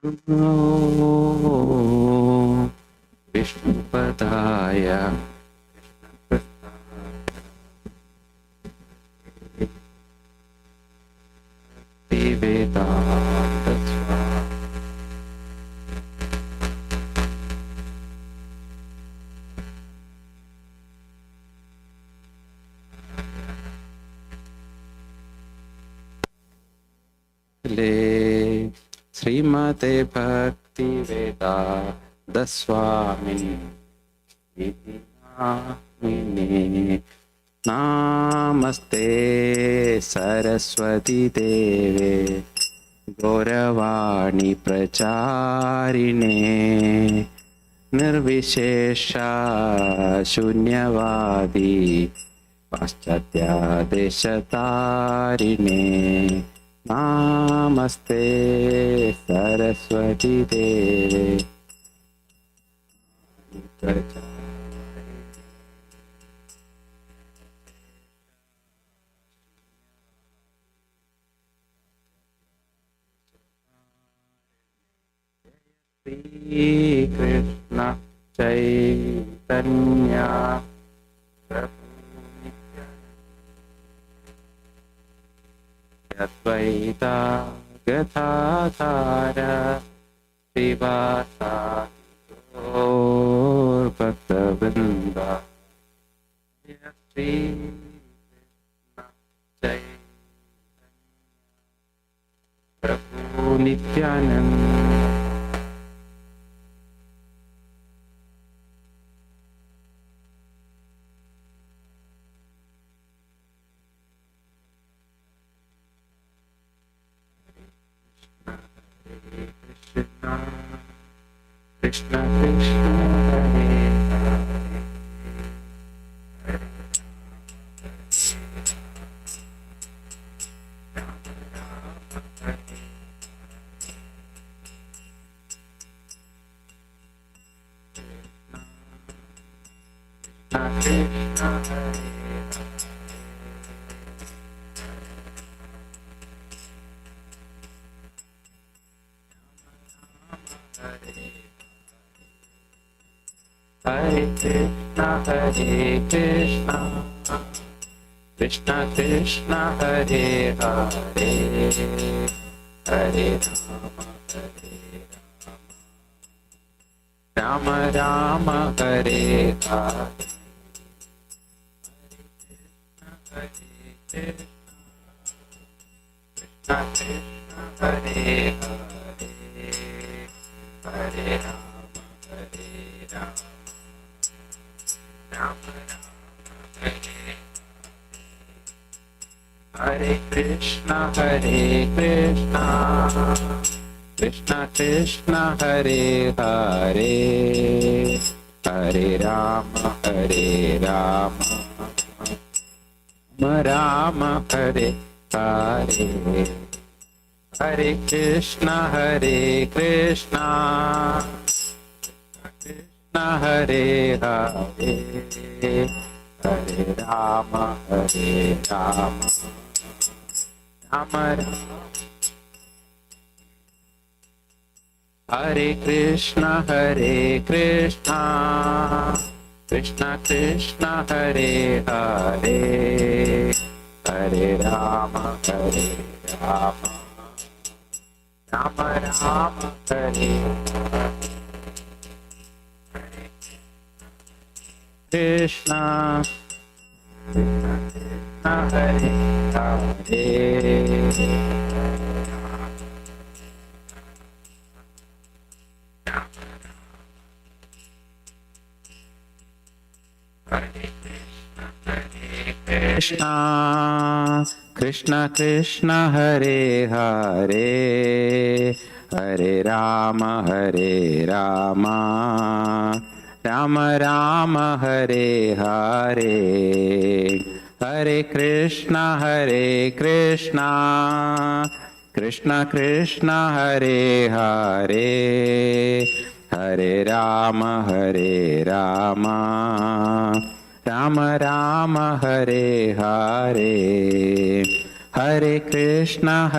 Om Vishnupadaya Vedanta Swami Srimate Bhakti Vedanta Swami Namine Namaste Saraswati Deve Gauravani Pracharine Nirvishesha Shunyavadi Paschatya Deshatarine Namaste Saraswati Deve Shri Krishna Chaitanya Prabhu Advaita Gathadhara Srivasa Gaur Bhaktavrinda Shri Krishna Chaitanya Prabhu Nityananda Krishna Krishna Hare Hare Krishna Hare Krishna Krishna Krishna Hare Hare Hare Rama Rama Hare Hare Krishna Krishna Hare Hare Hare Rama Hare Rama Rama Rama Hare Krishna Krishna Krishna Hare Hare Hare Rama Hare Rama Rama Hare Hare Hare Krishna Krishna Hare Hare Hare Rama Hare Rama Rama Rama Hare Krishna Krishna Krishna Hare Hare Hare Rama Hare Rama Rama Rama Hare Krishna Krishna Hare Hare Krishna Krishna Krishna Hare Hare Hare Rama Rama Rama Hare Hare Hare Krishna Krishna Krishna Hare Hare Hare Rama Rama Rama Hare Hare Hare Krishna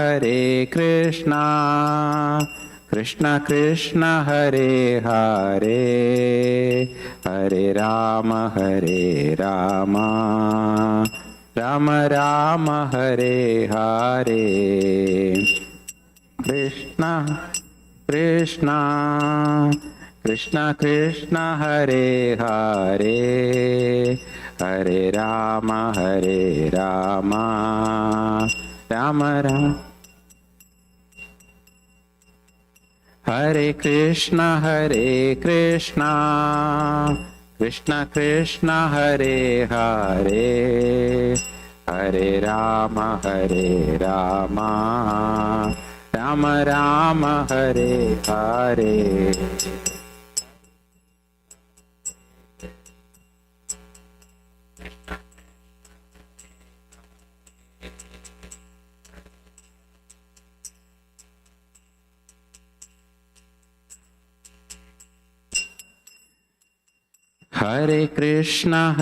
Krishna Krishna Krishna Hare Hare, Hare Rama Hare Rama, Rama Rama Hare Hare. Krishna Krishna Krishna Krishna Hare Hare, Hare Rama Hare Rama, Rama Rama. Hare Krishna Krishna Krishna Hare Hare, Hare Rama Hare Rama, Rama Rama Hare Hare. Hare Krishna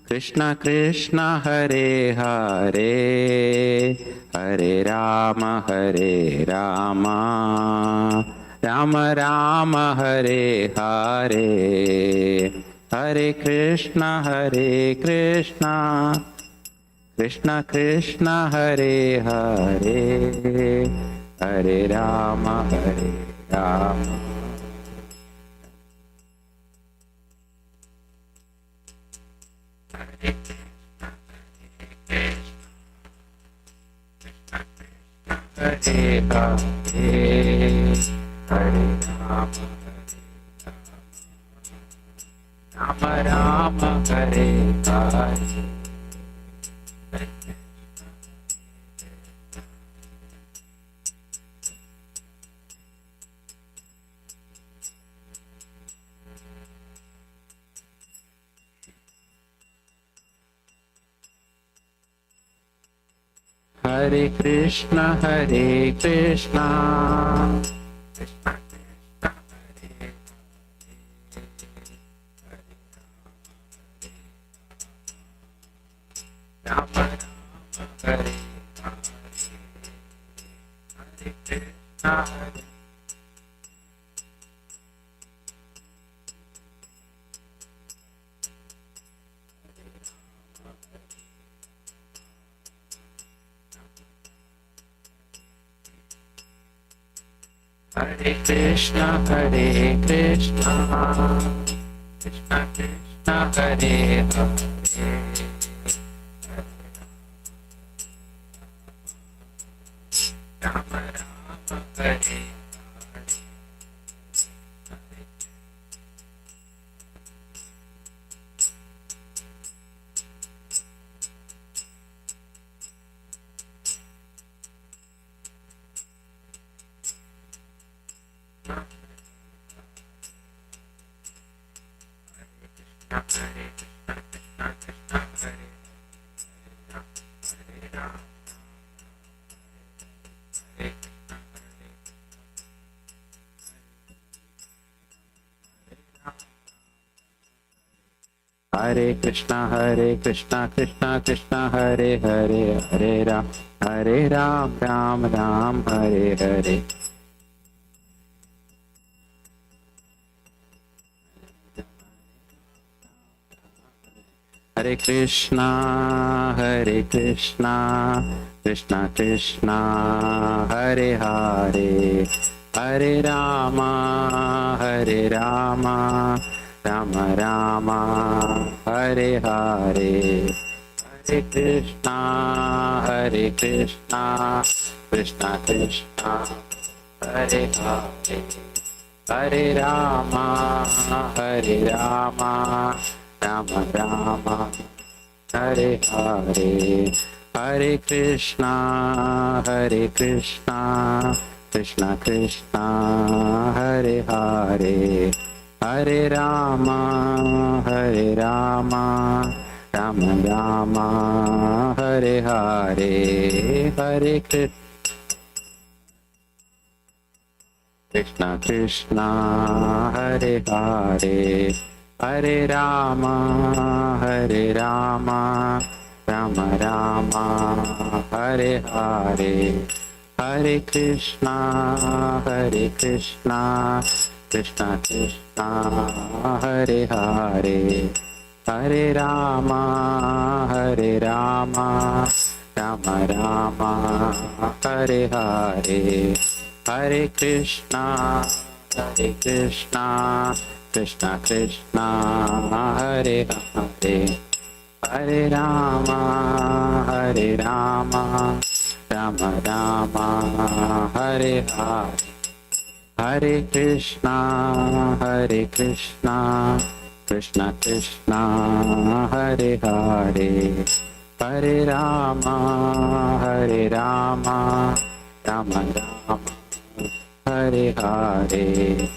Krishna Krishna Hare Hare, Hare Rama Hare Rama, Rama Rama Hare Hare. Hare Krishna Krishna Krishna Hare Hare, Hare Rama Hare Rama. Hare Hare, Hare Rama, Rama Rama, Hare Hare. Hare Krishna Krishna Krishna Hare Rama Rama Hare Hare Krishna Hare Krishna Krishna Krishna Hare Hare Rama Rama Hare Hare Krishna Krishna Krishna Hare Hare, Hare Ram Ram Ram Hare Hare. Hare Krishna Krishna Krishna Hare Hare, Hare Rama Rama Rama Hare Hare. Hare Krishna Krishna Krishna Hare Hare, Hare Rama Rama Rama Hare Hare. Hare Krishna Krishna Krishna Hare Hare, Hare Rama Rama Rama Hare Hare. Hare Krishna Hare Hare, Hare Rama Rama Rama Hare Hare. Hare Krishna, Hare Krishna, Krishna Krishna, Hare Hare, Hare Rama, Hare Rama, Rama Rama, Hare Hare, Hare Krishna, Hare Krishna, Krishna Krishna, Hare Hare, Hare Rama, Hare Rama, Rama Rama, Hare Hare, Hare Krishna, Hare Krishna, Krishna Krishna, Hare Hare, Hare Rama, Hare Rama, Rama Rama, Hare Hare.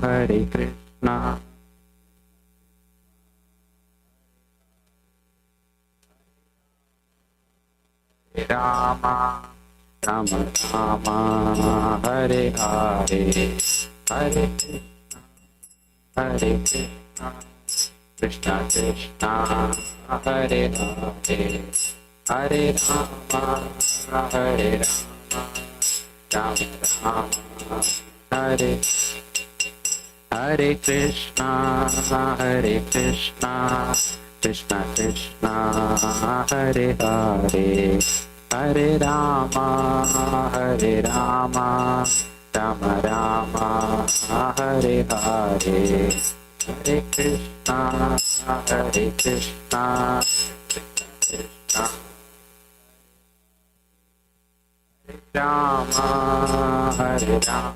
Hare Krishna, Hare Rama, Rama Rama, Hare Hare, Hare Krishna, Hare Krishna, Krishna Krishna, Hare Hare, Hare Rama, Hare Rama, Rama Rama, Hare Hare Krishna, Hare Krishna, Krishna Krishna, Hare Hare, Hare Rama, Hare Rama, Rama Rama, Hare Hare, Hare Krishna, Hare Krishna, Krishna Krishna, Hare Rama, Hare Rama.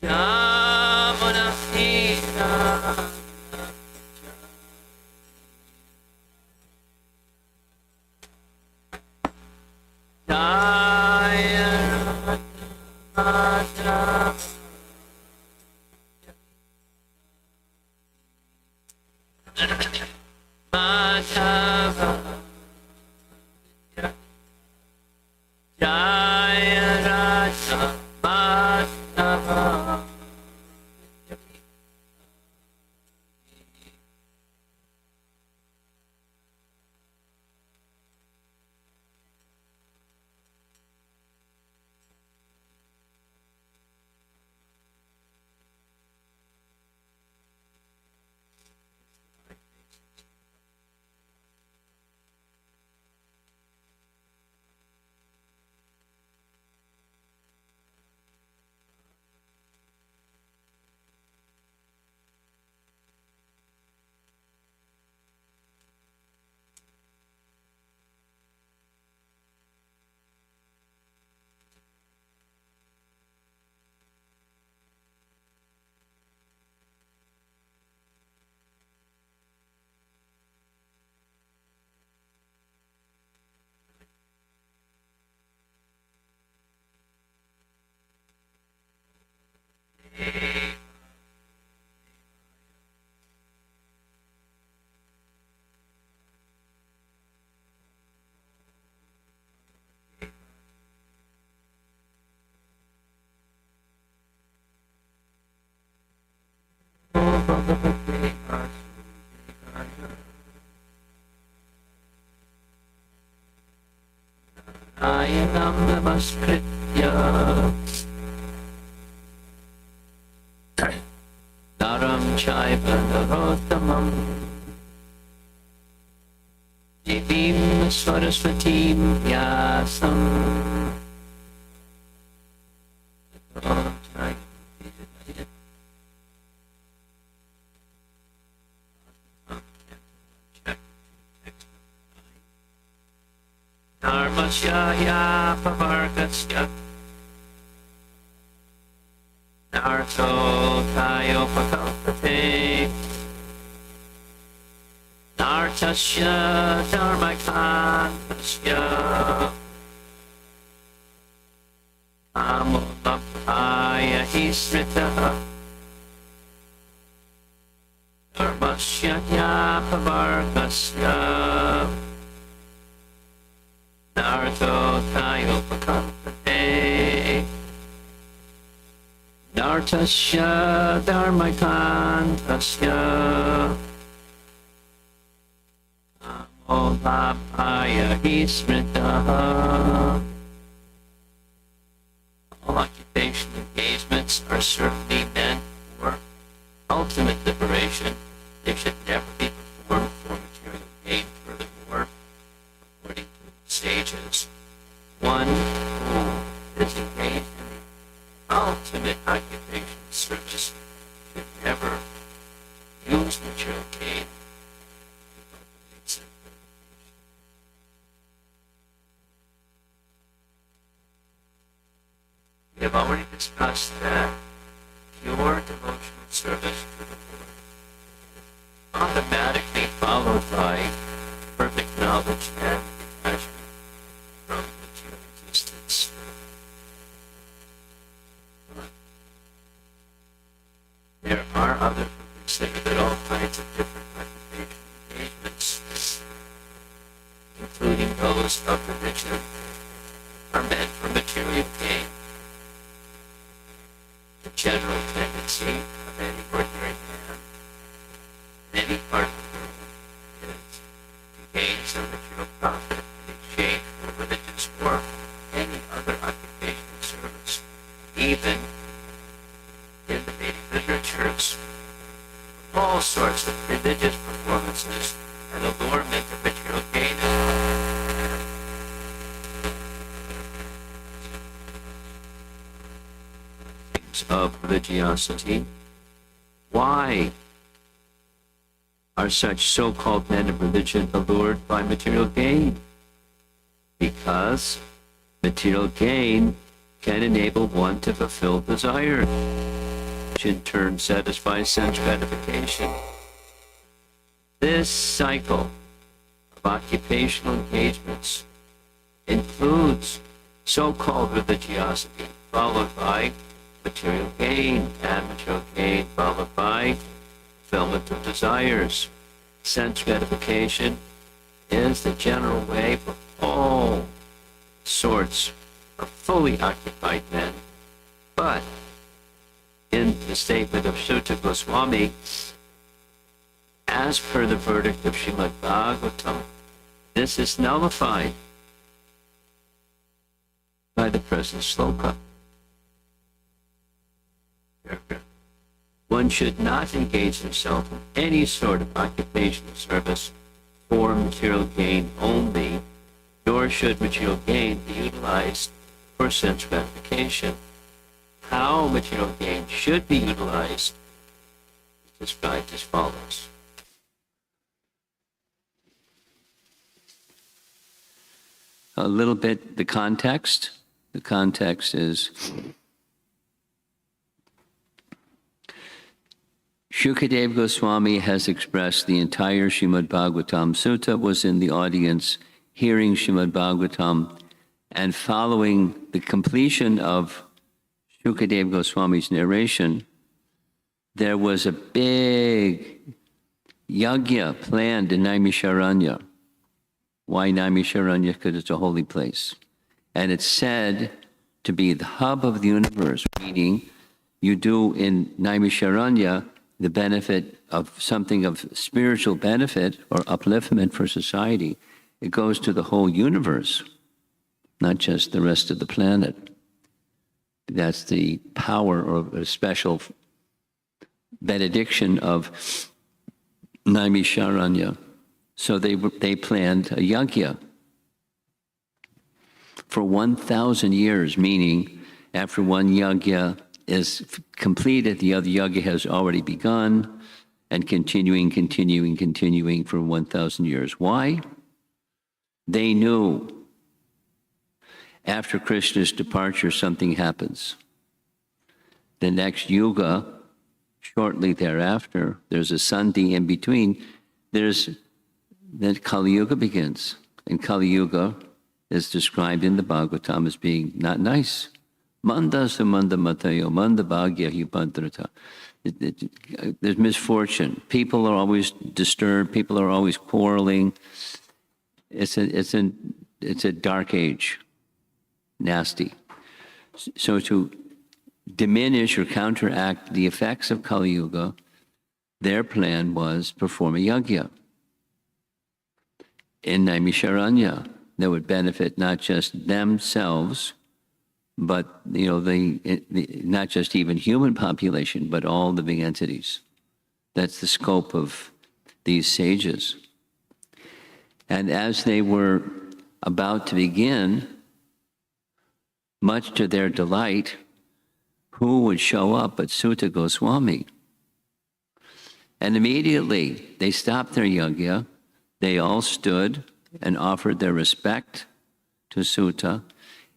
Yamuna Sita Jaya Radha Madhava Jaya Radha Madhava. Ayanam namaskritya Naram chaiva narottamam Devim Saraswatim Vyasam Dharmasya Yapavargasya Narto Tayopakalpate Nartasya Dharmakantasya Amulapaya Isritaha Dharmasya Yapavargasya Narto Tayopakalpate Nartasya Dharmakantasya Amolapaya Hismritaha. All occupation engagements are certainly meant for ultimate liberation. They should never be performed for material gain. Furthermore, according to sages, one who is engaged in the ultimate occupation service should never use material gain to cultivate self-gratification. We have already discussed that pure devotional service to the Lord is automatically followed by perfect knowledge and detachment from material existence. But there are others who consider that all kinds of different occupation engagements, including those of religion, are meant for material gain. The general tendency of any ordinary man in any part of the world is to gain some material profit in exchange for religious or any other occupational service, even in the Vedic literatures. All sorts of religious performances and allurement of material gain of religiosity. Why are such so-called men of religion allured by material gain? Because material gain can enable one to fulfill desire. which in turn satisfies sense gratification. This cycle of occupational engagements includes so-called religiosity, followed by material gain, and material gain followed by fulfillment of desires. Sense gratification is the general way for all sorts of fully occupied men. But in the statement of Sutta Goswami, as per the verdict of Srimad Bhagavatam, this is nullified by the present sloka. One should not engage himself in any sort of occupational service for material gain only, nor should material gain be utilized for sense gratification. How material gain should be utilized is described as follows. A little bit the context. The context is Shukadev Goswami has expressed the entire Srimad Bhagavatam. Sutta was in the audience hearing Srimad Bhagavatam, and following the completion of Shukadev Goswami's narration, there was a big yajna planned in Naimisharanya. Why Naimisharanya? Because it's a holy place. And it's said to be the hub of the universe, meaning you do in Naimisharanya the benefit of something of spiritual benefit or upliftment for society. It goes to the whole universe, not just the rest of the planet. That's the power or a special benediction of Naimisharanya. So they planned a yajna for 1,000 years, meaning after one yajna is completed, the other yajna has already begun, and continuing for 1,000 years. Why? They knew after Krishna's departure something happens. The next yuga, shortly thereafter, there's a sandhi in between, then Kali Yuga begins. And Kali Yuga is described in the Bhagavatam as being not nice. Manda sumanda matayo, manda bhagya hipantrata. There's misfortune. People are always disturbed. People are always quarreling. It's a dark age. Nasty. So to diminish or counteract the effects of Kali Yuga, their plan was perform a yajna in Naimisharanya that would benefit not just themselves, but not just even human population, but all living entities. That's the scope of these sages. And as they were about to begin, much to their delight, who would show up but Sutta Goswami? And immediately they stopped their yajna. They all stood and offered their respect to Sutta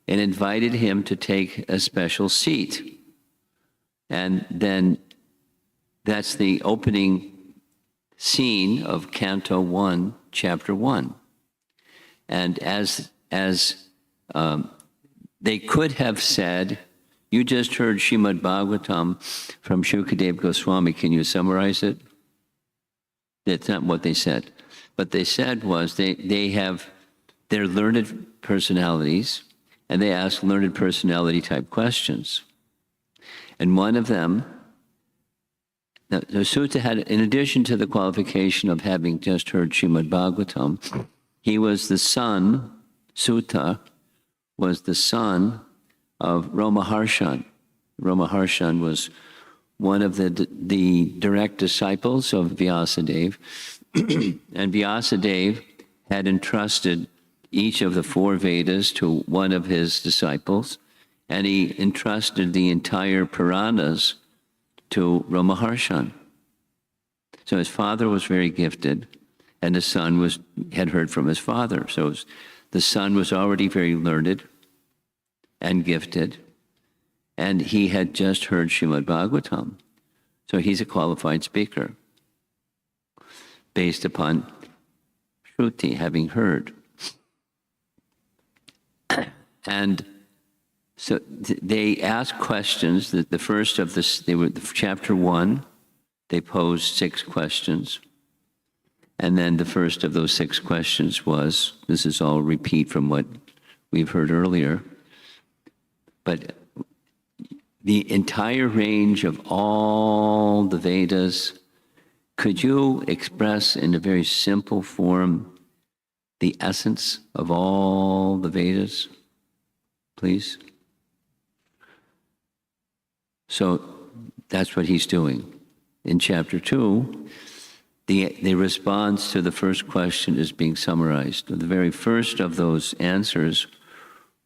and invited him to take a special seat. And then that's the opening scene of Canto 1, Chapter 1. And as they could have said, you just heard Srimad Bhagavatam from Shukadev Goswami. Can you summarize it? That's not what they said. What they said was they have their learned personalities, and they ask learned personality type questions. And one of them, now, the Sutta had, in addition to the qualification of having just heard Srimad Bhagavatam, he was the son, Sutta was the son of Romaharshan. Romaharshan was one of the direct disciples of Vyasadeva, and Vyasadeva had entrusted each of the 4 Vedas to one of his disciples, and he entrusted the entire Puranas to Romaharshan. So his father was very gifted, and the son had heard from his father. So the son was already very learned and gifted, and he had just heard Srimad Bhagavatam. So he's a qualified speaker based upon Shruti, having heard. And so they asked questions. The first of this, chapter 1, they posed 6 questions. And then the first of those 6 questions was, this is all repeat from what we've heard earlier, but the entire range of all the Vedas, could you express in a very simple form the essence of all the Vedas, please? So that's what he's doing. In chapter 2, the response to the first question is being summarized. The very first of those answers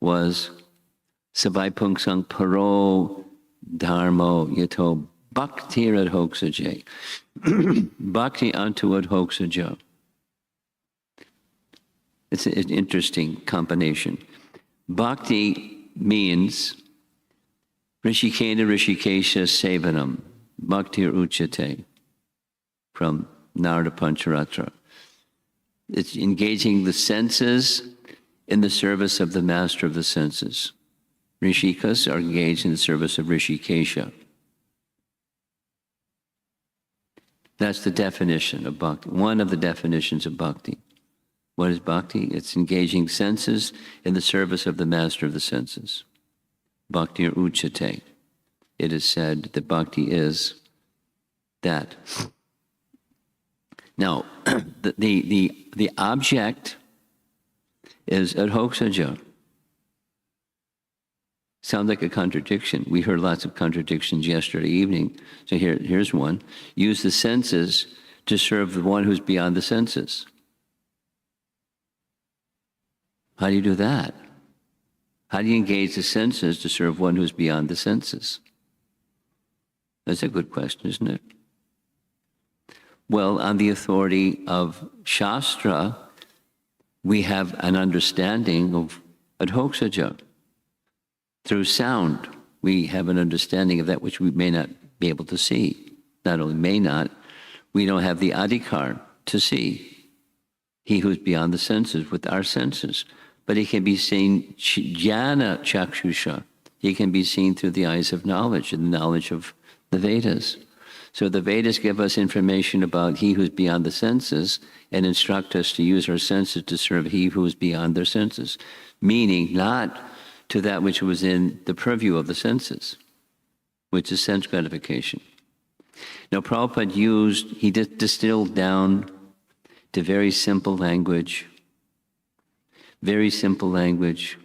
was Savai Pungsang Paro Dharmo Yato Bhakti Radhoksaja. Bhakti unto Adhoksaja. It's an interesting combination. Bhakti means Rishikena Rishikesha Sevanam, Bhaktir Uchate, from Narada Pancharatra. It's engaging the senses in the service of the master of the senses. Rishikas are engaged in the service of Rishikesha. That's the definition of bhakti, one of the definitions of bhakti. What is bhakti? It's engaging senses in the service of the master of the senses. Bhakti or uchate. It is said that bhakti is that. Now, the object is adhoksaja. Sounds like a contradiction. We heard lots of contradictions yesterday evening. So here's one. Use the senses to serve the one who's beyond the senses. How do you do that? How do you engage the senses to serve one who's beyond the senses? That's a good question, isn't it? Well, on the authority of Shastra, we have an understanding of adhoksaja. Through sound, we have an understanding of that which we may not be able to see. Not only may not, we don't have the adhikar to see. He who's beyond the senses with our senses. But he can be seen jnana chakshusha. He can be seen through the eyes of knowledge and the knowledge of the Vedas. So the Vedas give us information about he who's beyond the senses and instruct us to use our senses to serve he who is beyond their senses. Meaning not to that which was in the purview of the senses, which is sense gratification. Now Prabhupada he distilled down to very simple language, very simple language.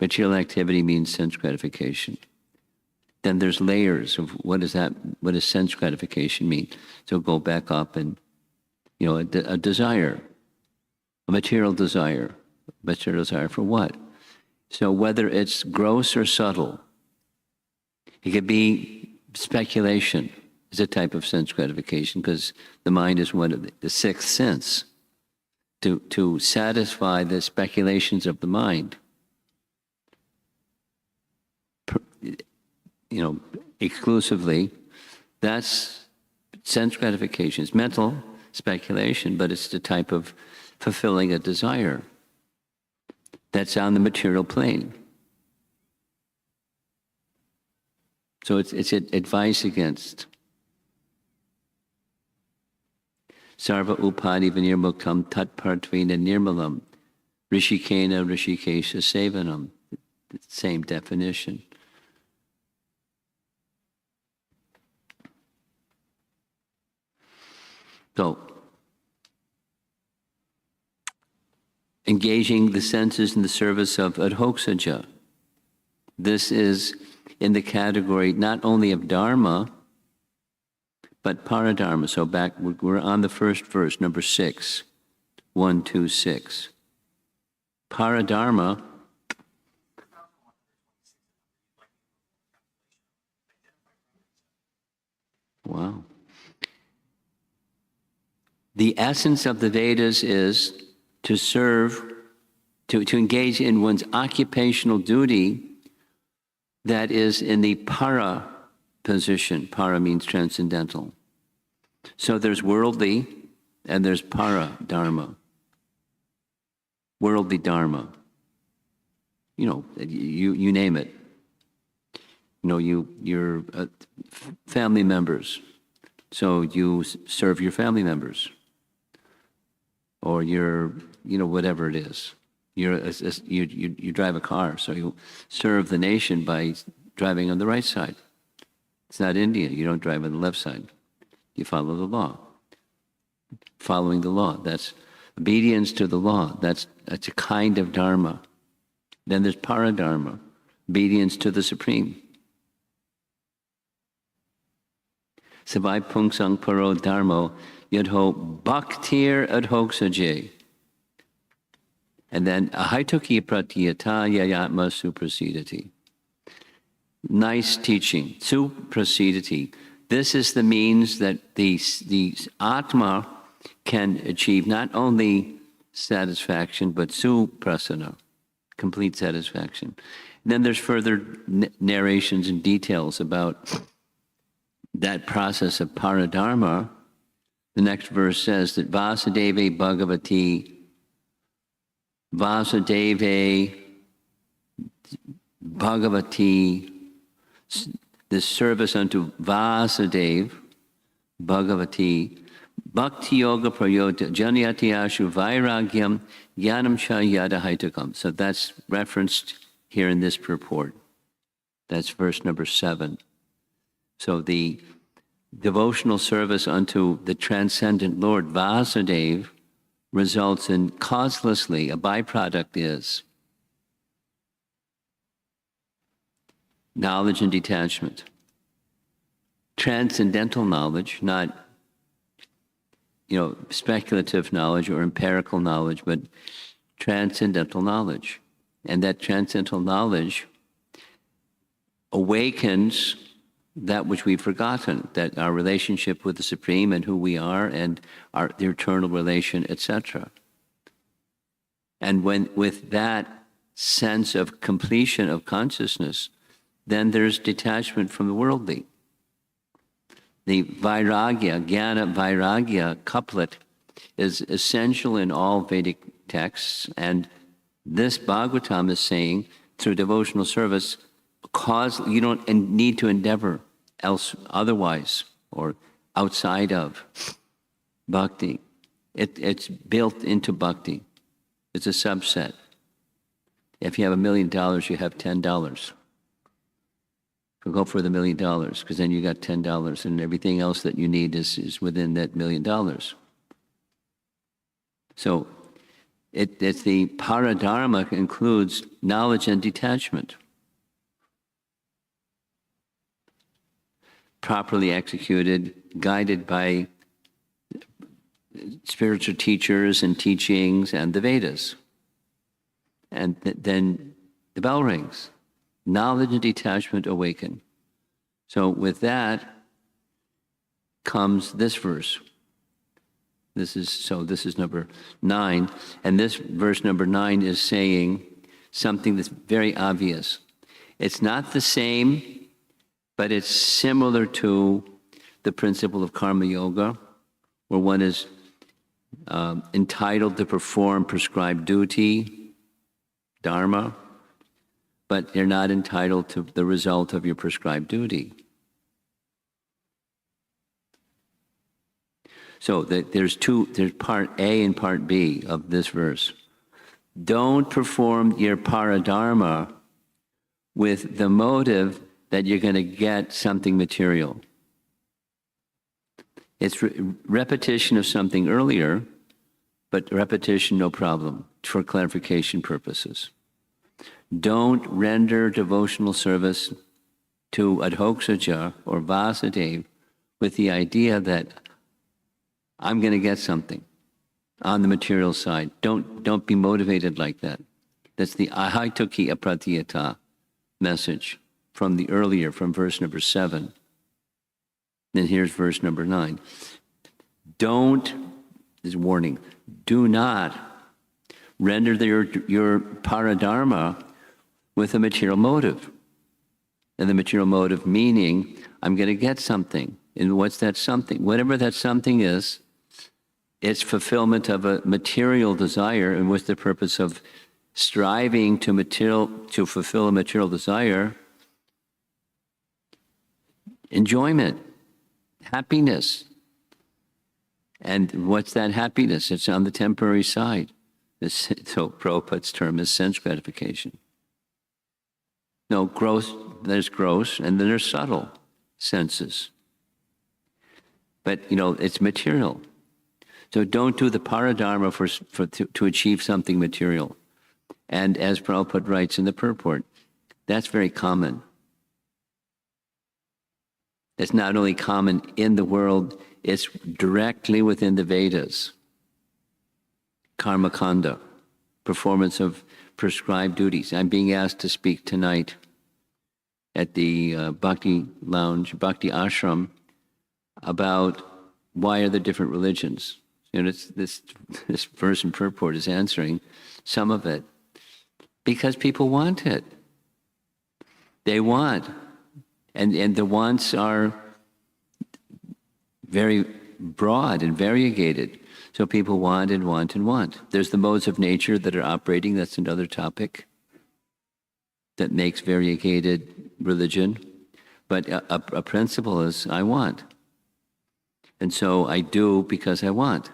Material activity means sense gratification. Then there's layers of what does sense gratification mean? So go back up and, a desire, a material desire. Material desire for what? So whether it's gross or subtle, it could be speculation is a type of sense gratification because the mind is one of the sixth sense to satisfy the speculations of the mind. Exclusively, that's sense gratification. It's mental speculation, but it's the type of fulfilling a desire that's on the material plane. So it's advice against sarva upadi vinirmuktam tat partvina nirmalam rishikena rishikesha sevanam. Same definition. So, engaging the senses in the service of adhoksaja. This is in the category not only of dharma, but paradharma. So we're on the first verse, number 6, 1, 2, 6. Paradharma. Wow. The essence of the Vedas is to serve, to engage in one's occupational duty that is in the para position. Para means transcendental. So there's worldly and there's para dharma. Worldly dharma. You name it. Your family members. So you serve your family members. Or whatever it is. You drive a car, so you serve the nation by driving on the right side. It's not India. You don't drive on the left side. You follow the law. Following the law. That's obedience to the law. That's a kind of dharma. Then there's paradharma, obedience to the Supreme. Savai pungsang paro dharmo yadho bhaktir adhoksaje. And then ahaituki pratyata yayatma suprasidati. Nice teaching. Suprasidati. This is the means that the Atma can achieve not only satisfaction, but suprasana, complete satisfaction. And then there's further narrations and details about that process of paradharma. The next verse says that Vasudeve Bhagavati, the service unto Vasudeva, Bhagavati, Bhakti Yoga Prayota, Janyati Ashu Vairagyam, Jnanam Cha Yada Haitakam. So that's referenced here in this purport. That's verse number 7. So the devotional service unto the transcendent Lord Vasudeva results in causelessly, a byproduct is knowledge and detachment. Transcendental knowledge, not speculative knowledge or empirical knowledge, but transcendental knowledge. And that transcendental knowledge awakens that which we've forgotten, that our relationship with the Supreme and who we are and the eternal relation, etc. And with that sense of completion of consciousness, then there's detachment from the worldly. The vairagya, jnana vairagya couplet is essential in all Vedic texts, and this Bhagavatam is saying, through devotional service, you don't need to endeavor otherwise or outside of bhakti. It's built into bhakti. It's a subset. If you have $1 million, you have $10. Go for the $1 million, because then you got $10, and everything else that you need is within that $1 million. So it's the paradharma includes knowledge and detachment. Properly executed, guided by spiritual teachers and teachings and the Vedas. And then the bell rings. Knowledge and detachment awaken. So with that comes this verse. This is number 9. And this verse number 9 is saying something that's very obvious. It's not the same, but it's similar to the principle of karma yoga, where one is entitled to perform prescribed duty, dharma, but you're not entitled to the result of your prescribed duty. So there's part A and part B of this verse. Don't perform your paradharma with the motive that you're going to get something material. It's repetition of something earlier, but repetition no problem for clarification purposes. Don't render devotional service to Adhoksaja or Vasudeva with the idea that I'm going to get something on the material side. Don't be motivated like that. That's the ahaituki apratyata message from verse number 7. Then here's verse number 9. This is warning, do not render your paradharma with a material motive. And the material mode of meaning, I'm going to get something. And what's that something? Whatever that something is, it's fulfillment of a material desire. And what's the purpose of striving to fulfill a material desire? Enjoyment, happiness. And what's that happiness? It's on the temporary side. So Prabhupada's term is sense gratification. No, there's gross, and then there's subtle senses. But, it's material. So don't do the paradharma to achieve something material. And as Prabhupada writes in the purport, that's very common. It's not only common in the world, it's directly within the Vedas. Karma kanda, performance of prescribed duties. I'm being asked to speak tonight at the Bhakti Lounge, Bhakti Ashram, about why are there different religions. This verse in purport is answering some of it. Because people want it. They want. And the wants are very broad and variegated. So people want and want and want. There's the modes of nature that are operating. That's another topic that makes variegated religion. But a principle is, I want. And so I do because I want.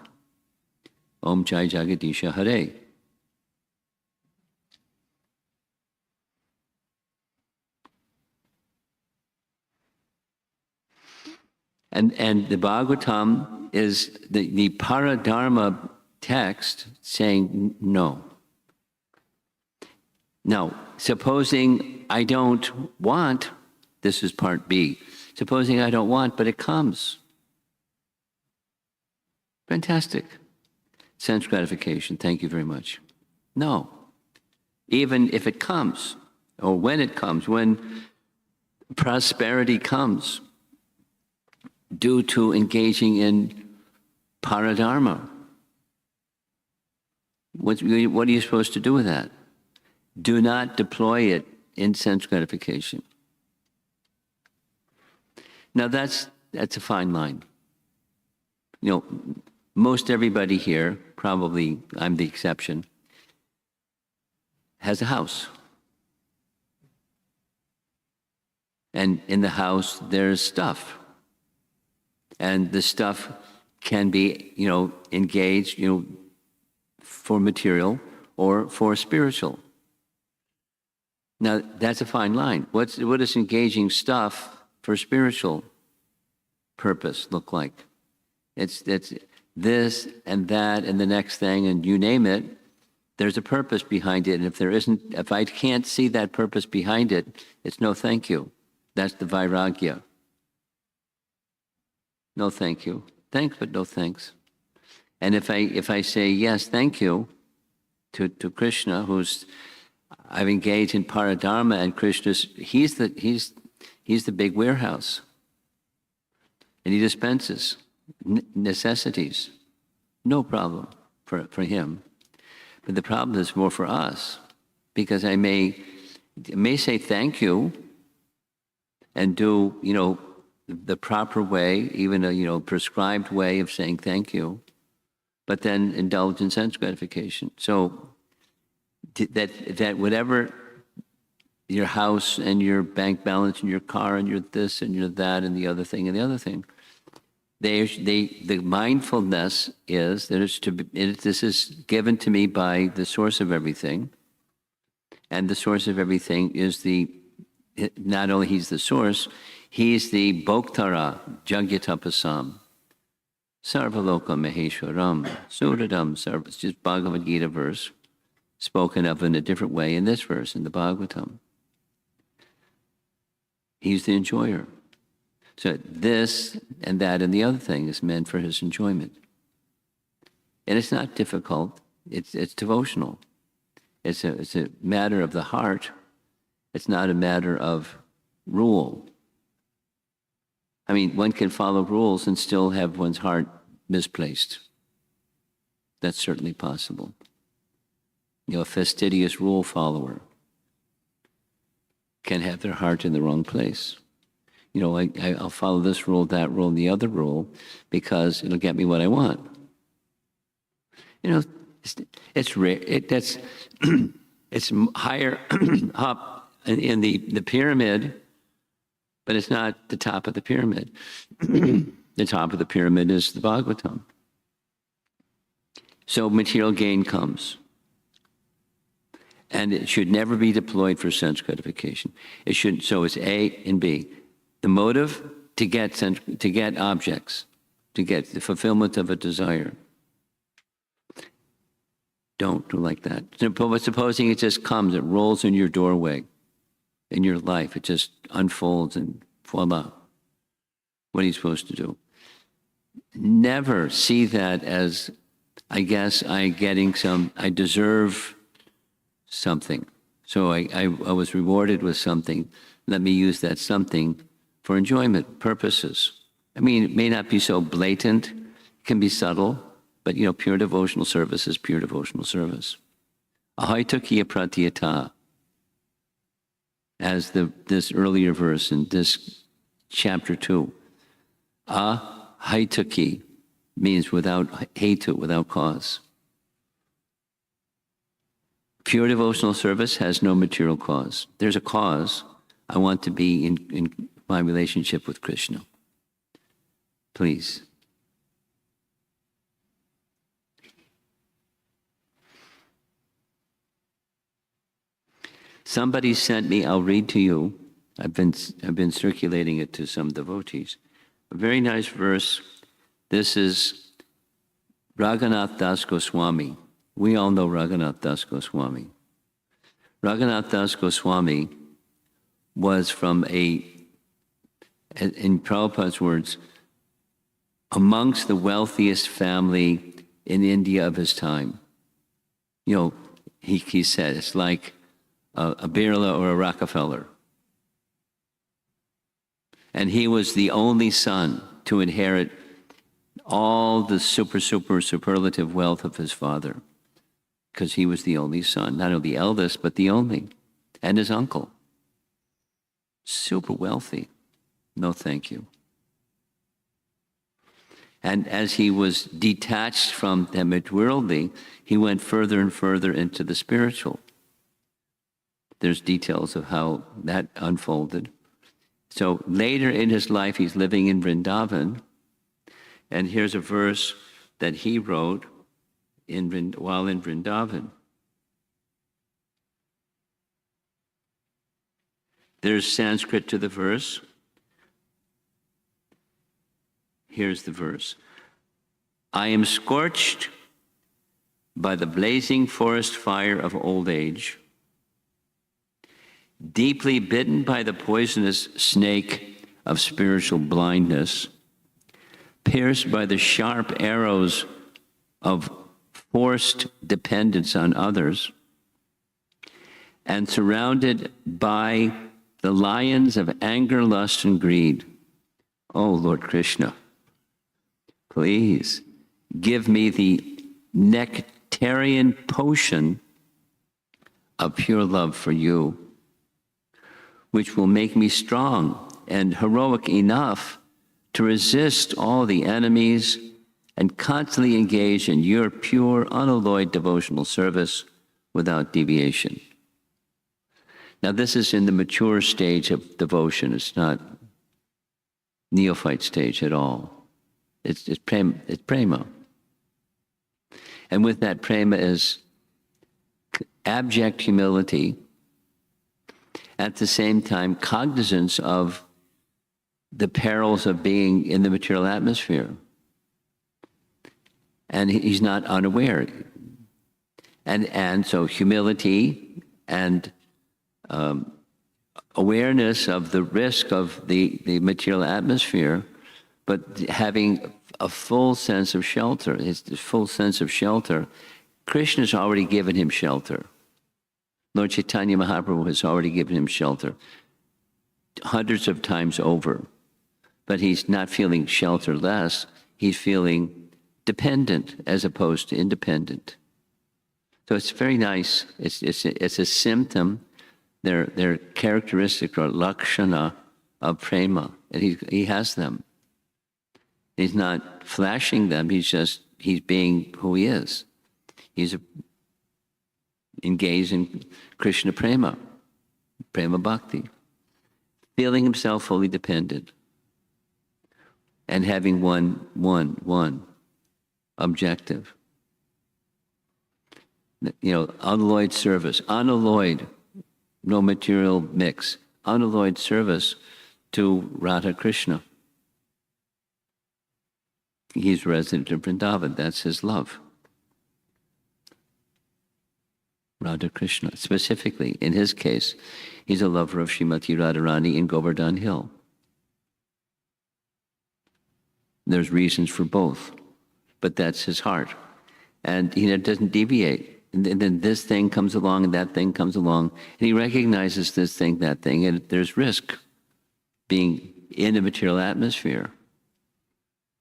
Om Jai Jagadisha Hare. And the Bhagavatam is the paradharma text saying no. Now, supposing I don't want, this is part B. Supposing I don't want, but it comes. Fantastic. Sense gratification, thank you very much. No. Even if it comes, or when it comes, when prosperity comes, due to engaging in paradharma. What are you supposed to do with that? Do not deploy it in sense gratification. Now that's a fine line. Most everybody here, probably I'm the exception, has a house. And in the house there's stuff. And the stuff can be, engaged, for material or for spiritual. Now, that's a fine line. What does engaging stuff for spiritual purpose look like? It's this and that and the next thing, and you name it. There's a purpose behind it. And if I can't see that purpose behind it, it's no thank you. That's the vairagya. No, thank you. Thanks, but no thanks. And if I say yes, thank you to Krishna, I've engaged in paradharma, and Krishna's he's the big warehouse, and he dispenses necessities, no problem for him. But the problem is more for us, because I may say thank you and do the proper way, even a prescribed way of saying thank you, but then indulge in sense gratification. So that whatever your house and your bank balance and your car and your this and your that and the other thing and the other thing, the mindfulness is that this is given to me by the source of everything, and the source of everything is not only he's the source. He's the Bhoktara, Jagyatapasam, Sarvaloka Maheshwaram, Suradam Sarva. It's just Bhagavad Gita verse, spoken of in a different way in this verse, in the Bhagavatam. He's the enjoyer. So this and that and the other thing is meant for his enjoyment. And it's not difficult, it's devotional. It's a matter of the heart. It's not a matter of rule. I mean, one can follow rules and still have one's heart misplaced. That's certainly possible. A fastidious rule follower. can have their heart in the wrong place. You know, I'll follow this rule, that rule, and the other rule because it'll get me what I want. You know, it's rare. That's it's higher up in the pyramid, but it's not the top of the pyramid. The top of the pyramid is the Bhagavatam. So material gain comes. And it should never be deployed for sense gratification. It should. So it's A and B. The motive to get objects, to get the fulfillment of a desire. Don't do like that. But supposing it just comes, it rolls in your doorway, in your life. It just unfolds and voila. What are you supposed to do? Never see that as, I guess I deserve something. So I was rewarded with something. Let me use that something for enjoyment purposes. I mean, it may not be so blatant. It can be subtle. But, you know, pure devotional service is pure devotional service. Ahaitukiya pratyata. As this earlier verse in this chapter 2. Ahaituki means without hetu, without cause. Pure devotional service has no material cause. There's a cause. I want to be in my relationship with Krishna. Please. Somebody sent me, I'll read to you. I've been circulating it to some devotees. A very nice verse. This is Raghunath Das Goswami. We all know Raghunath Das Goswami. Raghunath Das Goswami was from in Prabhupada's words, amongst the wealthiest family in India of his time. You know, he said, it's like a Birla or a Rockefeller. And he was the only son to inherit all the superlative wealth of his father, because he was the only son, not only the eldest, but the only, and his uncle. Super wealthy. No, thank you. And as he was detached from the worldly, he went further and further into the spiritual. There's details of how that unfolded. So later in his life, he's living in Vrindavan. And here's a verse that he wrote while in Vrindavan. There's Sanskrit to the verse. Here's the verse. I am scorched by the blazing forest fire of old age, deeply bitten by the poisonous snake of spiritual blindness, pierced by the sharp arrows of forced dependence on others, and surrounded by the lions of anger, lust, and greed. Oh, Lord Krishna, please give me the nectarian potion of pure love for you, which will make me strong and heroic enough to resist all the enemies and constantly engage in your pure, unalloyed devotional service without deviation. Now, this is in the mature stage of devotion. It's not neophyte stage at all. It's prema. And with that prema is abject humility, at the same time cognizance of the perils of being in the material atmosphere. And he's not unaware. And so humility and awareness of the risk of the material atmosphere, but having a full sense of shelter, his full sense of shelter. Krishna's already given him shelter. Lord Chaitanya Mahaprabhu has already given him shelter hundreds of times over. But he's not feeling shelterless, he's feeling dependent as opposed to independent. So it's very nice. It's a symptom They're characteristic or lakshana of prema, and he has them. He's not flashing them. He's being who he is. He's engaged in Krishna prema bhakti, feeling himself fully dependent, and having one objective. Unalloyed service, unalloyed, no material mix, unalloyed service to Radha Krishna. He's resident in Vrindavan, that's his love. Radha Krishna, specifically, in his case, he's a lover of Srimati Radharani in Govardhan Hill. There's reasons for both, but that's his heart. And he doesn't deviate. And then this thing comes along and that thing comes along, and he recognizes this thing, that thing, and there's risk being in a material atmosphere.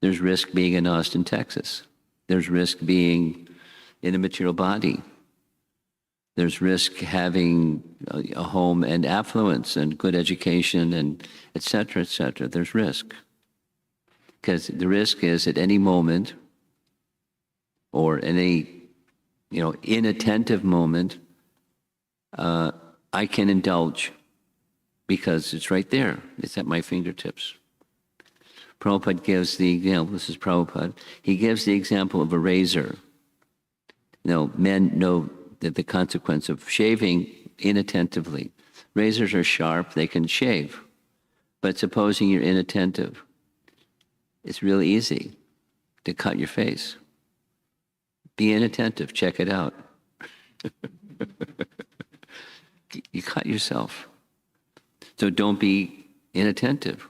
There's risk being in Austin, Texas. There's risk being in a material body. There's risk having a home and affluence and good education and et cetera, et cetera. There's risk. Because the risk is at any moment or any, inattentive moment, I can indulge because it's right there. It's at my fingertips. Prabhupada gives the example, this is Prabhupada, he gives the example of a razor. Men know that the consequence of shaving inattentively. Razors are sharp, they can shave. But supposing you're inattentive, it's really easy to cut your face. Be inattentive, check it out. You cut yourself. So don't be inattentive.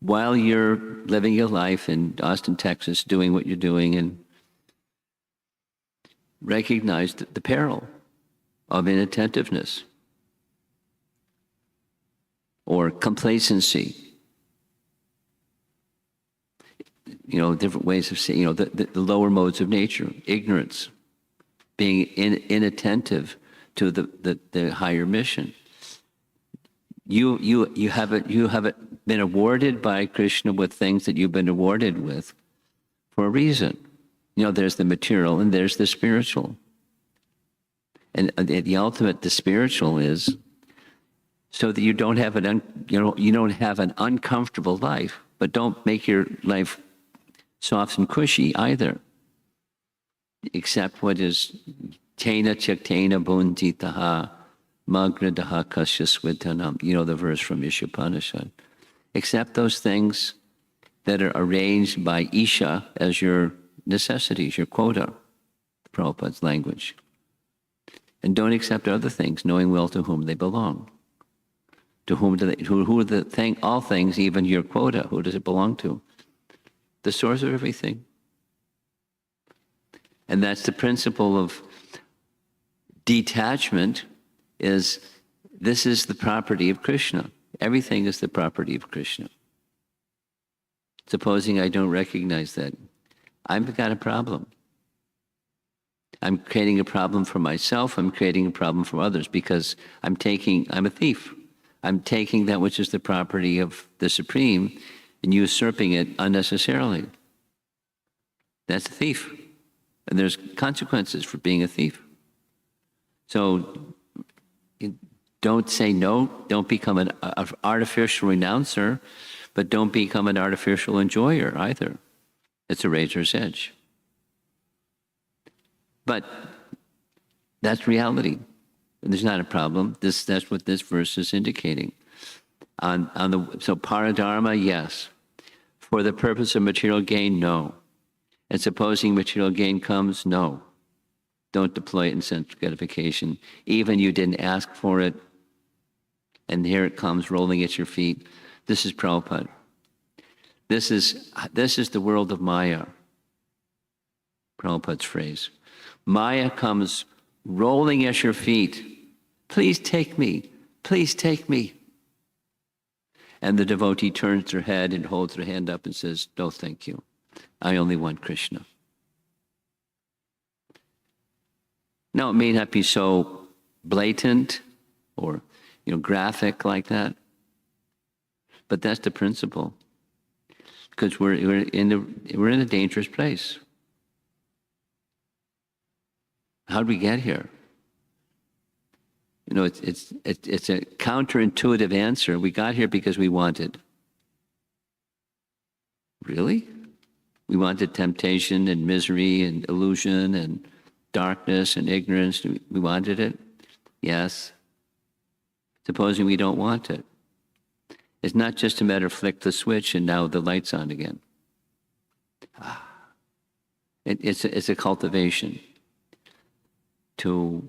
While you're living your life in Austin, Texas, doing what you're doing, and recognize the peril of inattentiveness or complacency. Different ways of saying, the lower modes of nature, ignorance, being inattentive to the higher mission. You haven't been awarded by Krishna with things that you've been awarded with for a reason. There's the material and there's the spiritual. And the ultimate, the spiritual is so that you don't have you don't have an uncomfortable life, but don't make your life soft and cushy either. Accept what is tena chaktena bunditaha magradaha kasya switanam. The verse from Ishopanishad. Accept those things that are arranged by Isha as your necessities, your quota, Prabhupada's language. And don't accept other things, knowing well to whom they belong. To whom do they, who are the thing, all things, even your quota, who does it belong to? The source of everything. And that's the principle of detachment, is this is the property of Krishna. Everything is the property of Krishna. Supposing I don't recognize that, I've got a problem. I'm creating a problem for myself, I'm creating a problem for others, because I'm a thief. I'm taking that which is the property of the Supreme and usurping it unnecessarily. That's a thief. And there's consequences for being a thief. So don't say no, don't become an artificial renouncer, but don't become an artificial enjoyer either. It's a razor's edge. But that's reality. There's not a problem. That's what this verse is indicating. So paradharma, yes. For the purpose of material gain, no. And supposing material gain comes, no. Don't deploy it in sense gratification. Even you didn't ask for it, and here it comes rolling at your feet. This is Prabhupada. This is the world of Maya. Prabhupada's phrase. Maya comes rolling at your feet. Please take me. Please take me. And the devotee turns her head and holds her hand up and says, no, thank you. I only want Krishna. Now, it may not be so blatant or, graphic like that. But that's the principle. Because we're in a dangerous place. How did we get here? It's a counterintuitive answer. We got here because we wanted. Really? We wanted temptation and misery and illusion and darkness and ignorance. We wanted it? Yes. Supposing we don't want it. It's not just a matter of flick the switch and now the light's on again. It's a cultivation to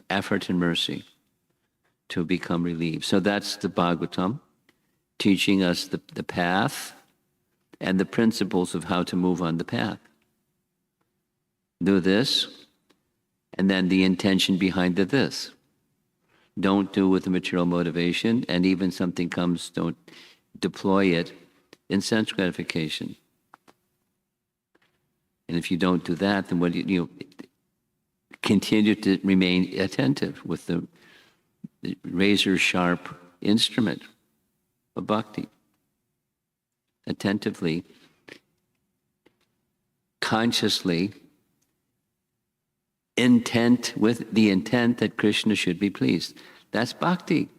effort and mercy to become relieved. So that's the Bhagavatam, teaching us the path and the principles of how to move on the path. Do this, and then the intention behind the this. Don't do with the material motivation, and even something comes, don't deploy it in sense gratification. And if you don't do that, then what do you continue to remain attentive with the razor-sharp instrument of bhakti. Attentively, consciously, with the intent that Krishna should be pleased. That's bhakti.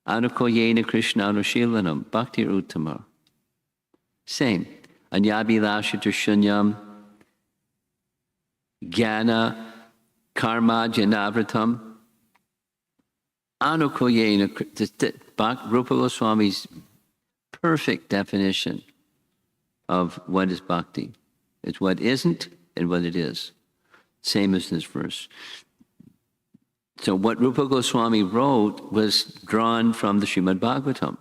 Anukoyena Krishna anushilanam, bhakti uttama. Same. Anyabhilashita shunyam, jnana karma janavratam. Anukoyena, Rupa Goswami's perfect definition of what is bhakti. It's what isn't and what it is. Same as this verse. So what Rupa Goswami wrote was drawn from the Srimad Bhagavatam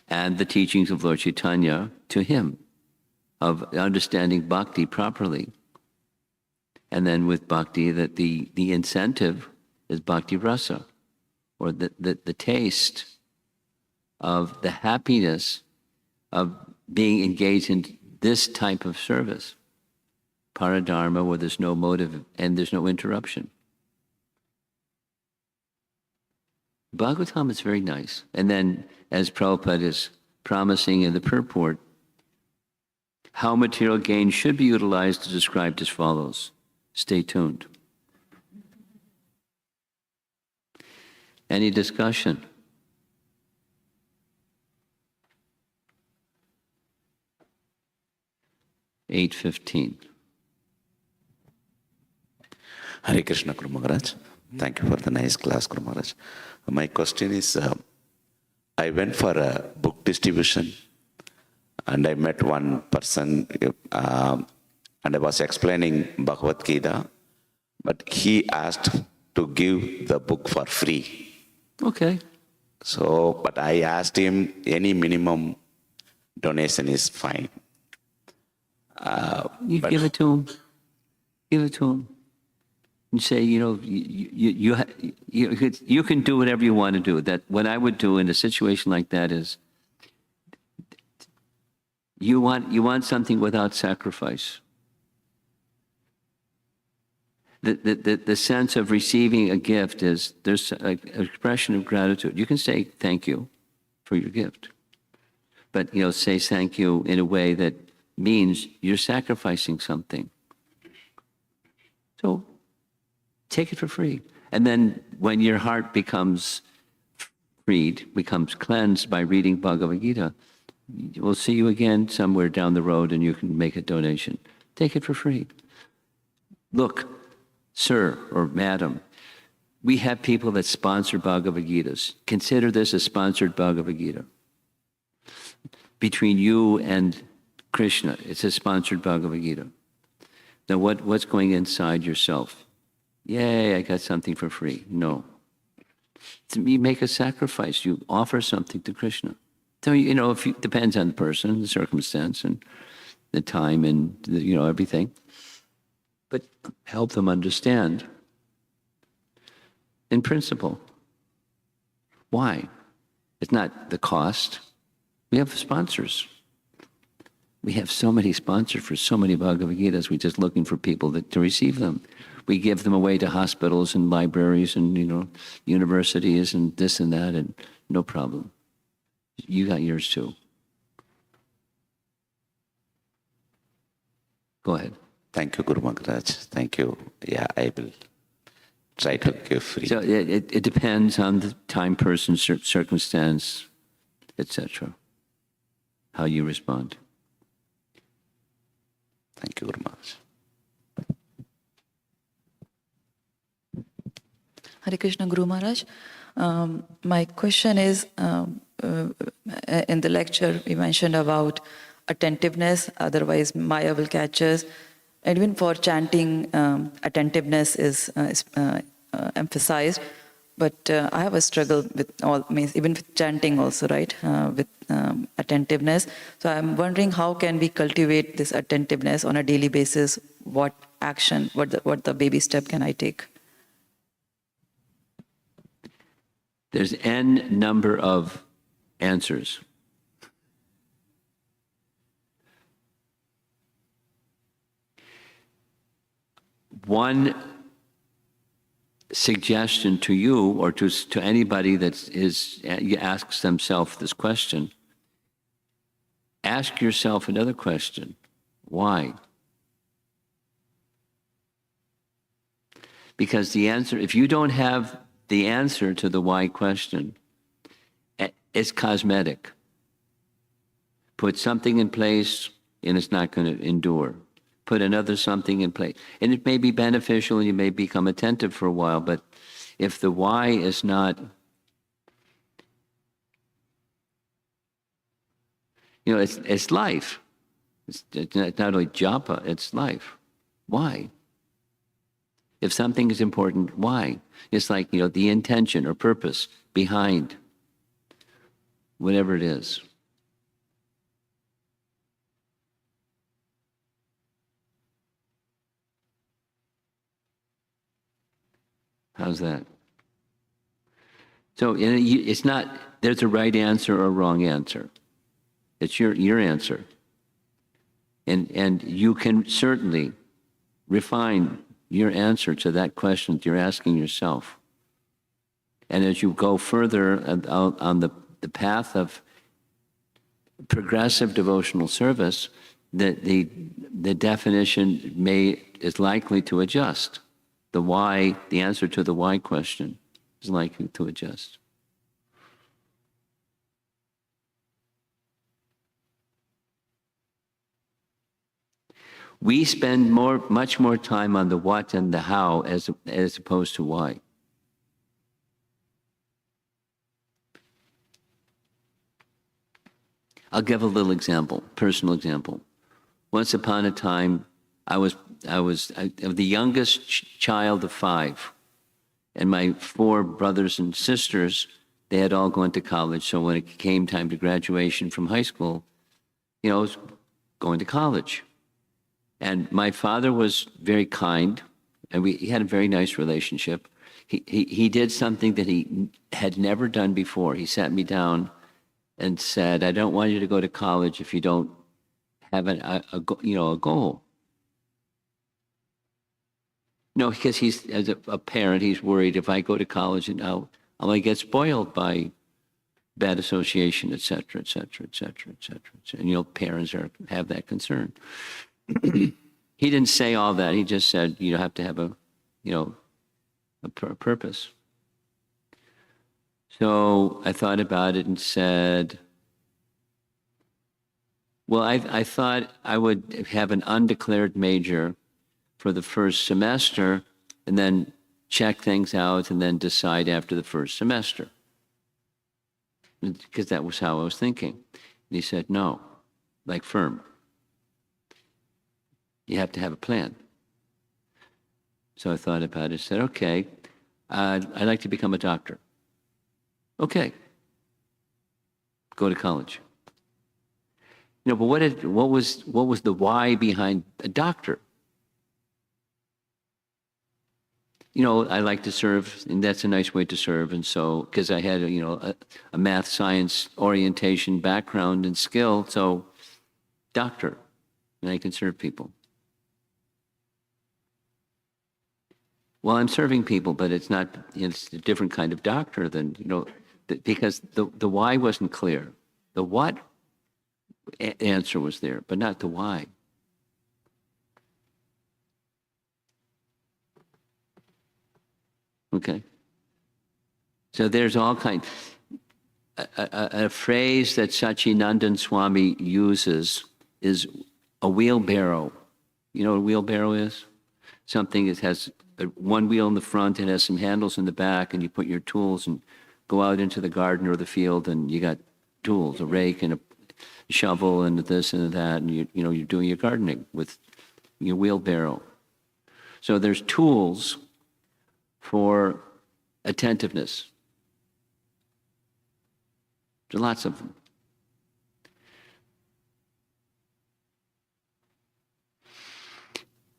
and the teachings of Lord Chaitanya to him, of understanding bhakti properly. And then with bhakti, that the incentive is bhakti rasa, or the taste of the happiness of being engaged in this type of service, paradharma, where there's no motive and there's no interruption. Bhagavatam is very nice. And then, as Prabhupada is promising in the purport, how material gain should be utilized is described as follows. Stay tuned. Any discussion? (8:15). Hare Krishna, Guru Maharaj. Thank you for the nice class, Guru Maharaj. My question is, I went for a book distribution and I met one person and I was explaining Bhagavad Gita, but he asked to give the book for free. Okay. So, but I asked him any minimum donation is fine. You give it to him. Give it to him. And say, you can do whatever you want to do. That what I would do in a situation like that is, you want something without sacrifice. The sense of receiving a gift is there's an expression of gratitude. You can say thank you for your gift, but say thank you in a way that means you're sacrificing something. So take it for free. And then when your heart becomes freed, becomes cleansed by reading Bhagavad Gita, we'll see you again somewhere down the road and you can make a donation. Take it for free. Look, sir or madam, we have people that sponsor Bhagavad Gitas. Consider this a sponsored Bhagavad Gita. Between you and Krishna, it's a sponsored Bhagavad Gita. Now what's going inside yourself? Yay, I got something for free. No. You make a sacrifice. You offer something to Krishna. So, it depends on the person, the circumstance, and the time, and everything. But help them understand. In principle. Why? It's not the cost. We have sponsors. We have so many sponsors for so many Bhagavad Gitas. We're just looking for people to receive them. We give them away to hospitals and libraries and, universities and this and that, and no problem. You got yours too. Go ahead. Thank you, Guru Maharaj. Thank you. Yeah, I will try to give free. So it depends on the time, person, circumstance, etc. How you respond. Thank you, Guru Maharaj. Hare Krishna, Guru Maharaj. My question is, in the lecture we mentioned about attentiveness, otherwise Maya will catch us. And even for chanting, attentiveness is emphasized. But I have a struggle with even with chanting also, right? With attentiveness. So I'm wondering, how can we cultivate this attentiveness on a daily basis? What action, what the baby step can I take? There's n number of answers. One suggestion to you, or to anybody that asks themselves this question, ask yourself another question. Why? Because the answer, if you don't have the answer to the why question, it's cosmetic. Put something in place and it's not going to endure. Put another something in place. And it may be beneficial and you may become attentive for a while, but if the why is not, it's life. It's not only japa, it's life. Why? If something is important, why? It's like, the intention or purpose behind whatever it is. How's that? So it's not, there's a right answer or a wrong answer. It's your answer. And you can certainly refine your answer to that question that you're asking yourself. And as you go further on the path of progressive devotional service, the definition is likely to adjust. The why, the answer to the why question is likely to adjust. We spend much more time on the what and the how as opposed to why. I'll give a little example, personal example. Once upon a time, I was the youngest child of 5, and my 4 brothers and sisters, they had all gone to college. So when it came time to graduation from high school, I was going to college. And my father was very kind, and he had a very nice relationship. He did something that he had never done before. He sat me down and said, "I don't want you to go to college if you don't have a goal." No, because he's, as a parent, he's worried if I go to college and I'm going to get spoiled by bad association, et cetera, et cetera, et cetera, et cetera, et cetera. And, parents have that concern. He didn't say all that. He just said, you have to have a purpose. So I thought about it and said, well, I thought I would have an undeclared major for the first semester and then check things out and then decide after the first semester. Because that was how I was thinking. And he said, no, like firm. You have to have a plan. So I thought about it, said, okay, I'd like to become a doctor. Okay. Go to college. But what was the why behind a doctor? I like to serve, and that's a nice way to serve. And so, because I had a math science orientation background and skill, so doctor, and I can serve people. Well, I'm serving people, but it's not, it's a different kind of doctor than, because the why wasn't clear. The what answer was there, but not the why. Okay? So there's all kinds. A phrase that Sachinandan Swami uses is a wheelbarrow. You know what a wheelbarrow is? Something that has one wheel in the front and has some handles in the back, and you put your tools and go out into the garden or the field, and you got tools, a rake and a shovel and this and that, and you're doing your gardening with your wheelbarrow. So there's tools for attentiveness. There's lots of them.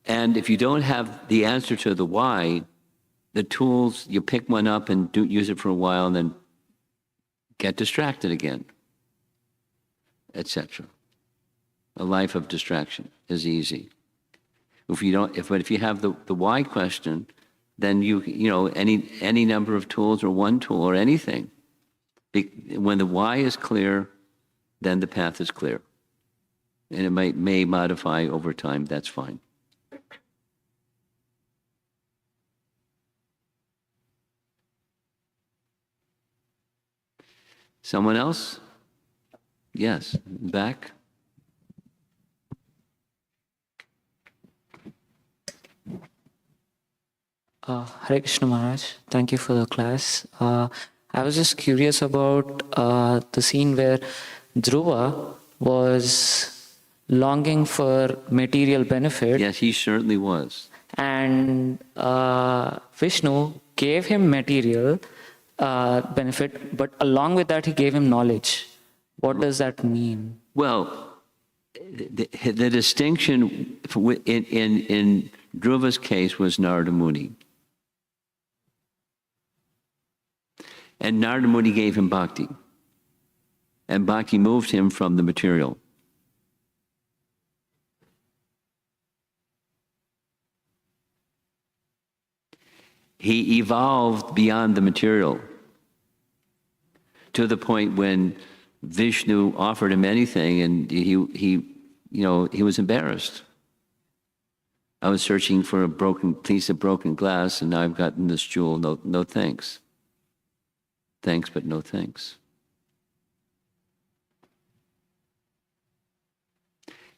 And if you don't have the answer to the why, the tools, you pick one up and use it for a while and then get distracted again, etc. A life of distraction is easy. But if you have the why question, then any number of tools or one tool or anything. When the why is clear, then the path is clear. And it may modify over time, that's fine. Someone else? Yes, back. Hare Krishna Maharaj, thank you for the class. I was just curious about the scene where Dhruva was longing for material benefit. Yes, he certainly was. And Vishnu gave him material benefit, but along with that he gave him knowledge. What does that mean? Well, the distinction in Dhruva's case was Narada Muni. And Narada Muni gave him bhakti. And bhakti moved him from the material. He evolved beyond the material to the point when Vishnu offered him anything, and he was embarrassed. I was searching for a piece of broken glass, and now I've gotten this jewel. No thanks. Thanks, but no thanks.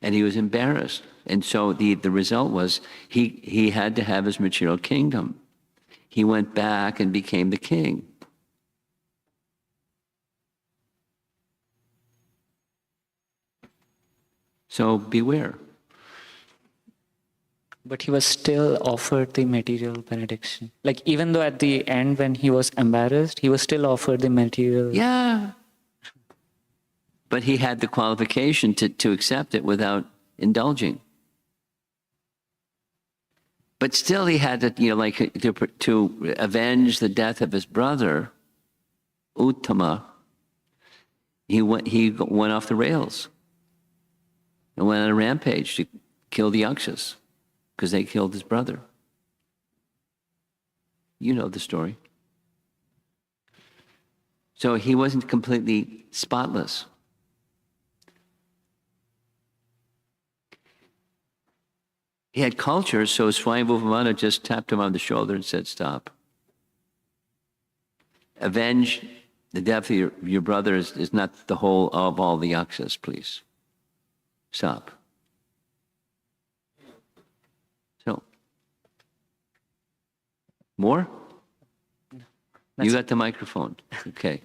And he was embarrassed. And so the result was he had to have his material kingdom. He went back and became the king. So beware. But he was still offered the material benediction. Like, even though at the end when he was embarrassed, he was still offered the material. Yeah. But he had the qualification to accept it without indulging. But still he had to avenge the death of his brother, Uttama. He went off the rails and went on a rampage to kill the Yakshas because they killed his brother. You know the story. So he wasn't completely spotless. He had culture, so Swami Bhuvamana just tapped him on the shoulder and said, stop. Avenge the death of your brother is not the whole of all the Yakshas, please. Stop. So, more? You got the microphone. Okay.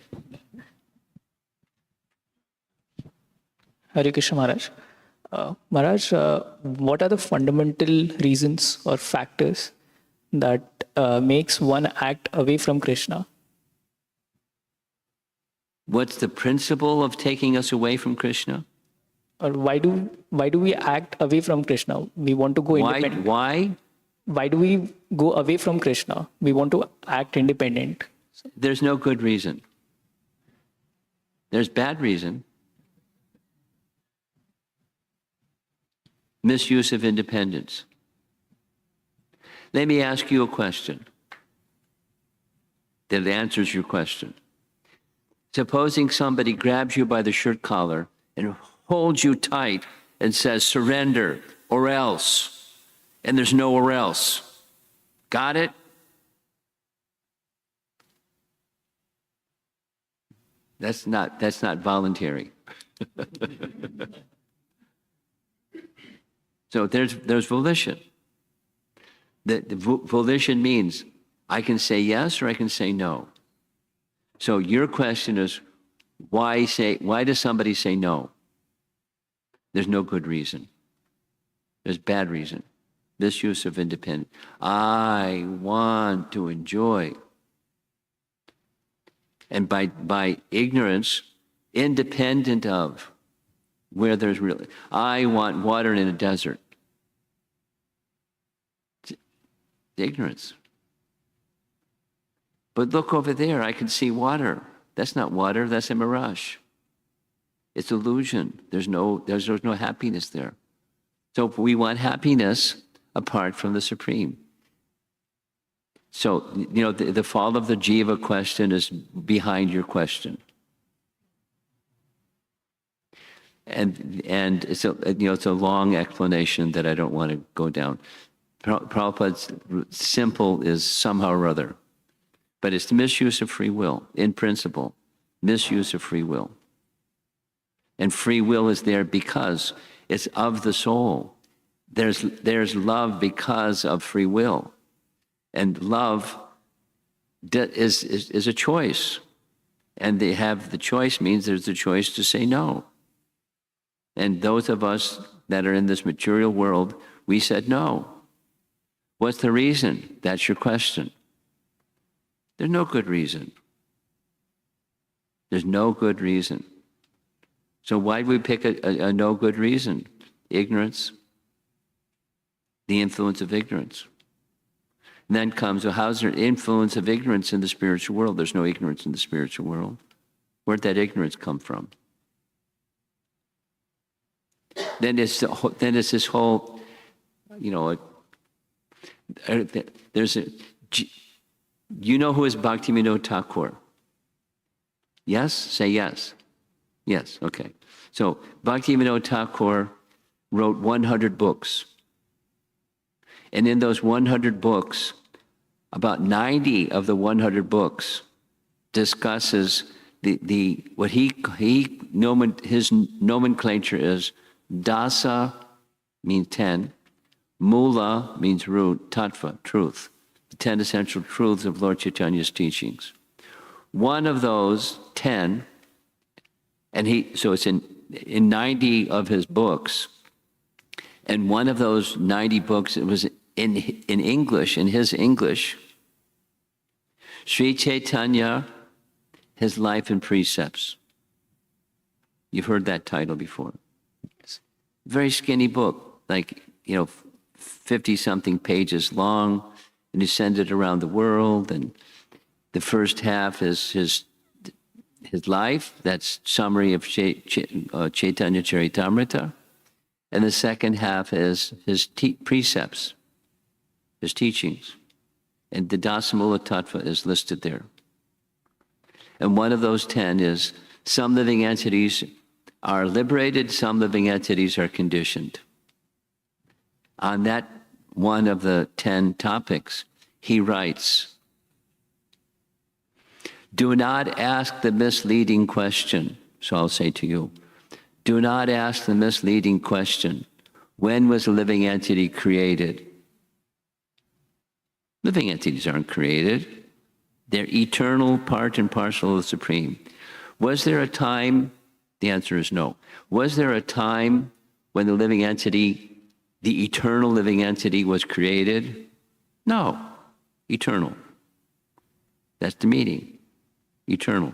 Hare Krishna Maharaj. Maharaj, what are the fundamental reasons or factors that makes one act away from Krishna? What's the principle of taking us away from Krishna? Or why do we act away from Krishna? We want to go independent. Why? Why do we go away from Krishna? We want to act independent. There's no good reason. There's bad reason. misuse of independence. Let me ask you a question that answers your question. Supposing somebody grabs you by the shirt collar and holds you tight and says, surrender or else, and there's no or else. Got it? That's not voluntary. So there's volition. The volition means I can say yes or I can say no. So your question is, why does somebody say no? There's no good reason. There's bad reason. Misuse of independence. I want to enjoy. And by ignorance, independent of where there's really, I want water in a desert. It's ignorance. But look over there, I can see water. That's not water, that's a mirage. It's illusion. There's no happiness there. So we want happiness apart from the Supreme. So, the fall of the jiva question is behind your question. And it's a long explanation that I don't want to go down. Prabhupada's simple is somehow or other. But it's the misuse of free will, in principle. Misuse of free will. And free will is there because it's of the soul. There's love because of free will. And love is a choice. And they have the choice means there's the choice to say no. And those of us that are in this material world, we said no. What's the reason? That's your question. There's no good reason. There's no good reason. So why do we pick a no good reason? Ignorance. The influence of ignorance. And then comes, well, how's there influence of ignorance in the spiritual world? There's no ignorance in the spiritual world. Where'd that ignorance come from? Then it's this whole, there's a, you know who is Bhaktivinoda Thakur? Yes? Say yes. Yes, okay. So Bhaktivinoda Thakur wrote 100 books. And in those 100 books, about 90 of the 100 books discusses what his nomenclature is dasa means 10, mula means root, tattva, truth, the 10 essential truths of Lord Chaitanya's teachings. One of those 10, so it's in 90 of his books, and one of those 90 books, it was in English, in his English, Sri Chaitanya, His Life and Precepts. You've heard that title before. Very skinny book, 50-something pages long, and he sent it around the world, and the first half is his life, that's summary of Chaitanya Charitamrita, and the second half is his precepts, his teachings. And the Dasamula Tattva is listed there. And one of those 10 is, some living entities are liberated, some living entities are conditioned. On that one of the 10 topics, he writes, do not ask the misleading question. So I'll say to you, do not ask the misleading question, when was a living entity created? Living entities aren't created. They're eternal, part and parcel of the Supreme. Was there a time? The answer is no. Was there a time when the living entity, the eternal living entity, was created? No. Eternal. That's the meaning. Eternal.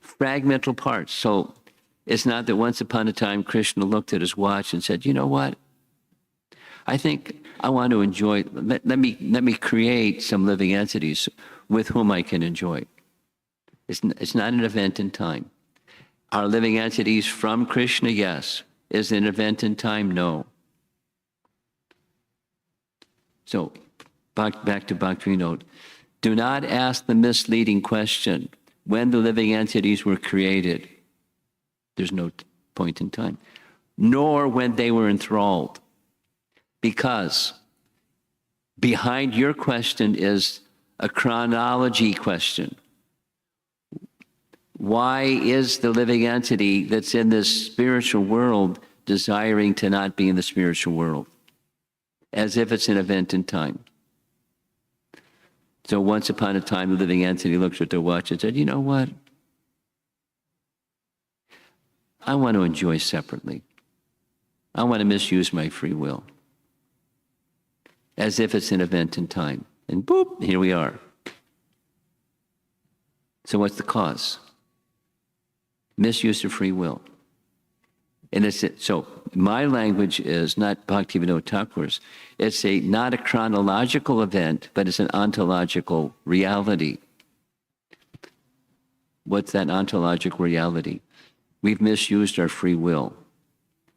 Fragmental parts. So it's not that once upon a time Krishna looked at his watch and said, you know what? I think I want to enjoy, let me create some living entities with whom I can enjoy. It's not an event in time. Are living entities from Krishna? Yes. Is it an event in time? No. So back to Bhakti Note. Do not ask the misleading question, when the living entities were created. There's no point in time. Nor when they were enthralled. Because behind your question is a chronology question. Why is the living entity that's in this spiritual world desiring to not be in the spiritual world? As if it's an event in time. So once upon a time, the living entity looked at their watch and said, you know what? I want to enjoy separately. I want to misuse my free will. As if it's an event in time. And boop, here we are. So what's the cause? Misuse of free will. And so my language is not Bhaktivinoda Thakur's. It's not a chronological event, but it's an ontological reality. What's that ontological reality? We've misused our free will.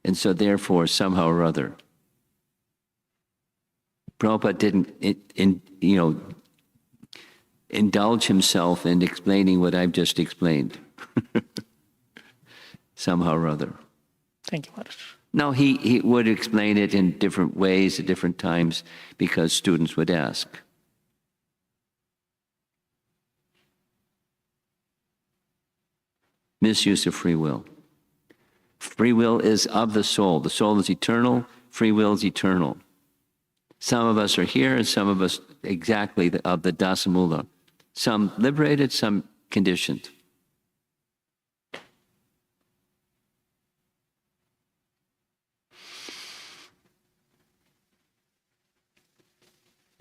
And so therefore, somehow or other, Prabhupada didn't indulge himself in explaining what I've just explained. Somehow or other. Thank you, Maharaj. No, he would explain it in different ways at different times because students would ask. Misuse of free will. Free will is of the soul. The soul is eternal. Free will is eternal. Some of us are here and some of us exactly of the Dasamula. Some liberated, some conditioned.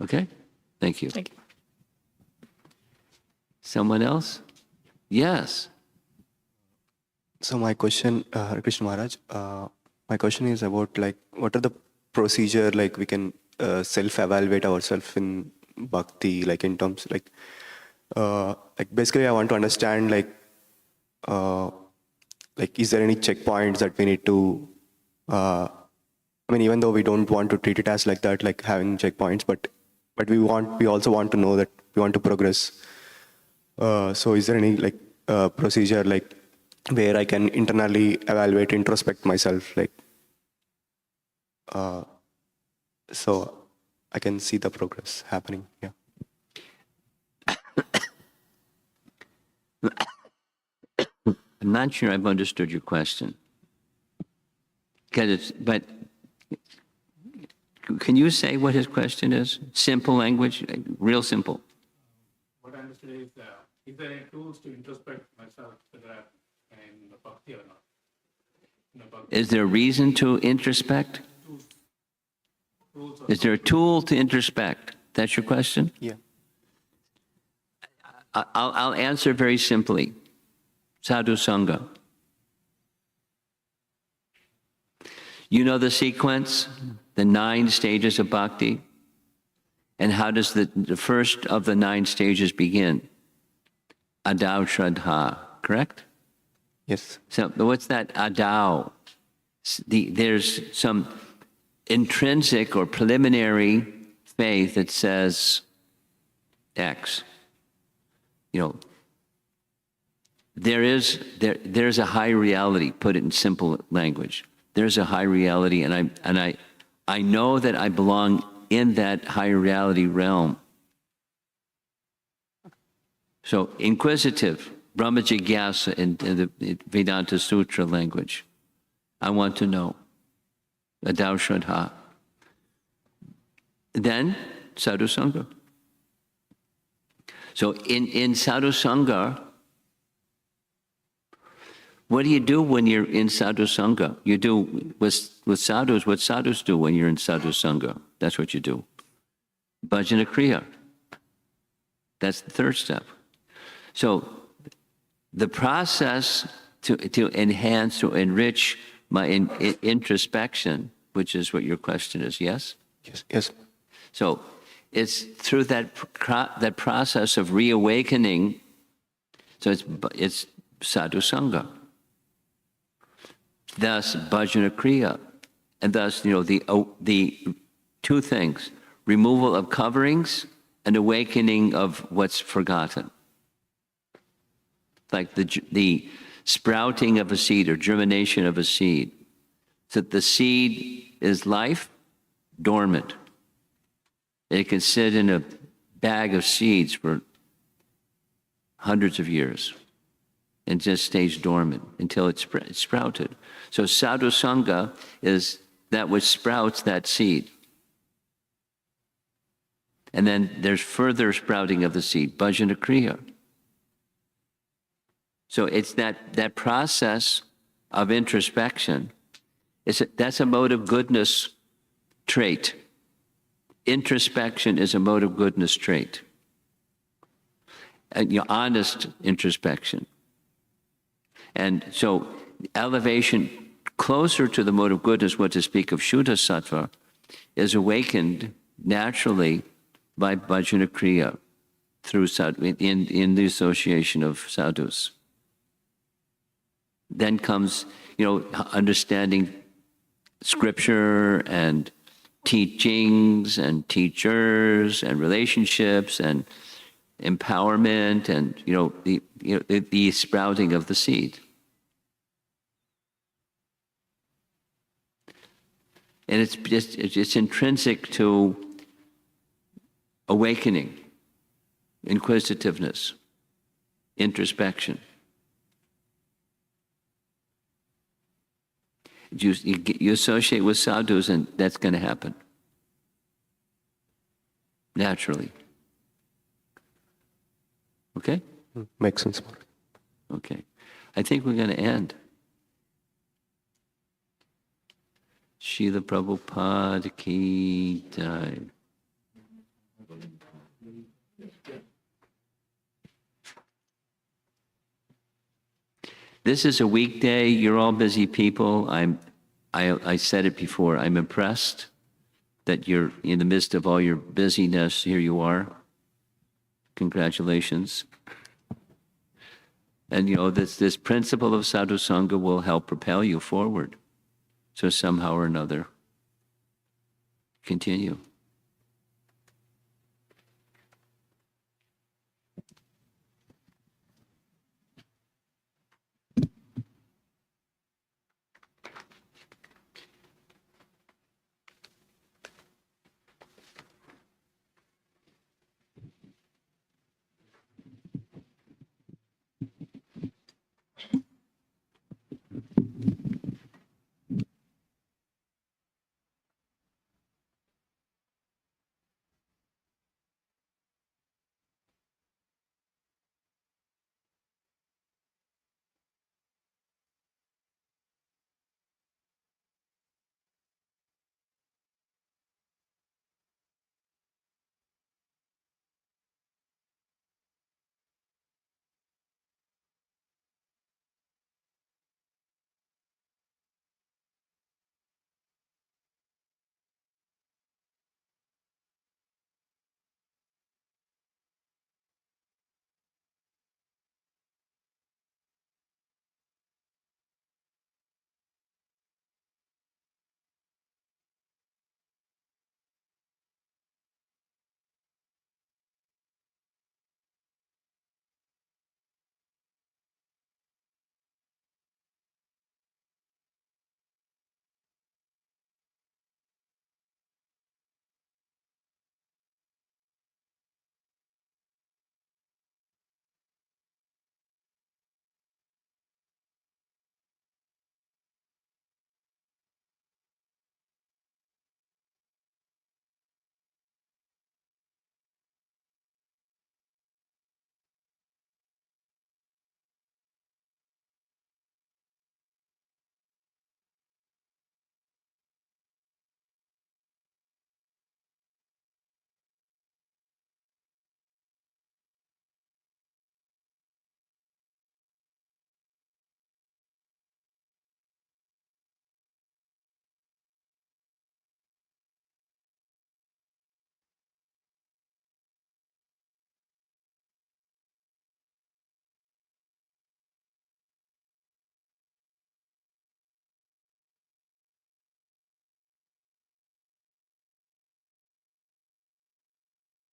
Okay? Thank you. Thank you. Someone else? Yes. So my question, Hare Krishna Maharaj, my question is about like, what are the procedure like we can self-evaluate ourselves in bhakti, like in terms like basically I want to understand like is there any checkpoints that we need to, I mean, even though we don't want to treat it as like that, like having checkpoints, but we also want to know that we want to progress. So is there any like procedure like where I can internally evaluate, introspect myself, like so I can see the progress happening? Yeah. I'm not sure I've understood your question. But can you say what his question is? Simple language, real simple. What I understood is there any tools to introspect myself whether I'm in the bhakti or not? Is there a reason to introspect? Is there a tool to introspect? That's your question? Yeah. I'll answer very simply. Sadhu Sangha. You know the sequence, the 9 stages of bhakti? And how does the first of the 9 stages begin? Adau Shraddha, correct? Yes. So what's that adau? There's some intrinsic or preliminary faith that says X. You know, there's a high reality, put it in simple language. There's a high reality, and I know that I belong in that higher reality realm. So inquisitive, Brahma Jigyasa in the Vedanta Sutra language. I want to know. Adau Shraddha. Then Sadhu Sangha. So in Sadhu Sangha, what do you do when you're in Sadhu Sangha? You do with sadhus what sadhus do when you're in Sadhu Sangha. That's what you do. Bhajana Kriya. That's the third step. So the process to enhance, to enrich my introspection, which is what your question is, yes? Yes. Yes. So it's through that process of reawakening. So it's Sadhu Sangha. Thus, Bhajana Kriya. And thus, the 2 things, removal of coverings and awakening of what's forgotten. Like the sprouting of a seed or germination of a seed. So the seed is life, dormant. It can sit in a bag of seeds for hundreds of years and just stays dormant until it's sprouted. So sadhu sangha is that which sprouts that seed. And then there's further sprouting of the seed, bhajana kriya. So it's that process of introspection. That's a mode of goodness trait. Introspection is a mode of goodness trait. And honest introspection. And so elevation closer to the mode of goodness, what to speak of Shuddha Sattva, is awakened naturally by bhajana kriya through in the association of sadhus. Then comes, understanding scripture and teachings and teachers and relationships and empowerment and the sprouting of the seed. And it's intrinsic to awakening, inquisitiveness, introspection. You associate with sadhus, and that's going to happen naturally. Okay? Makes sense. Okay. I think we're going to end. Srila Prabhupada ki jai. This is a weekday. You're all busy people. I said it before. I'm impressed that you're in the midst of all your busyness. Here you are. Congratulations. And this principle of sadhu sangha will help propel you forward. So somehow or another, continue.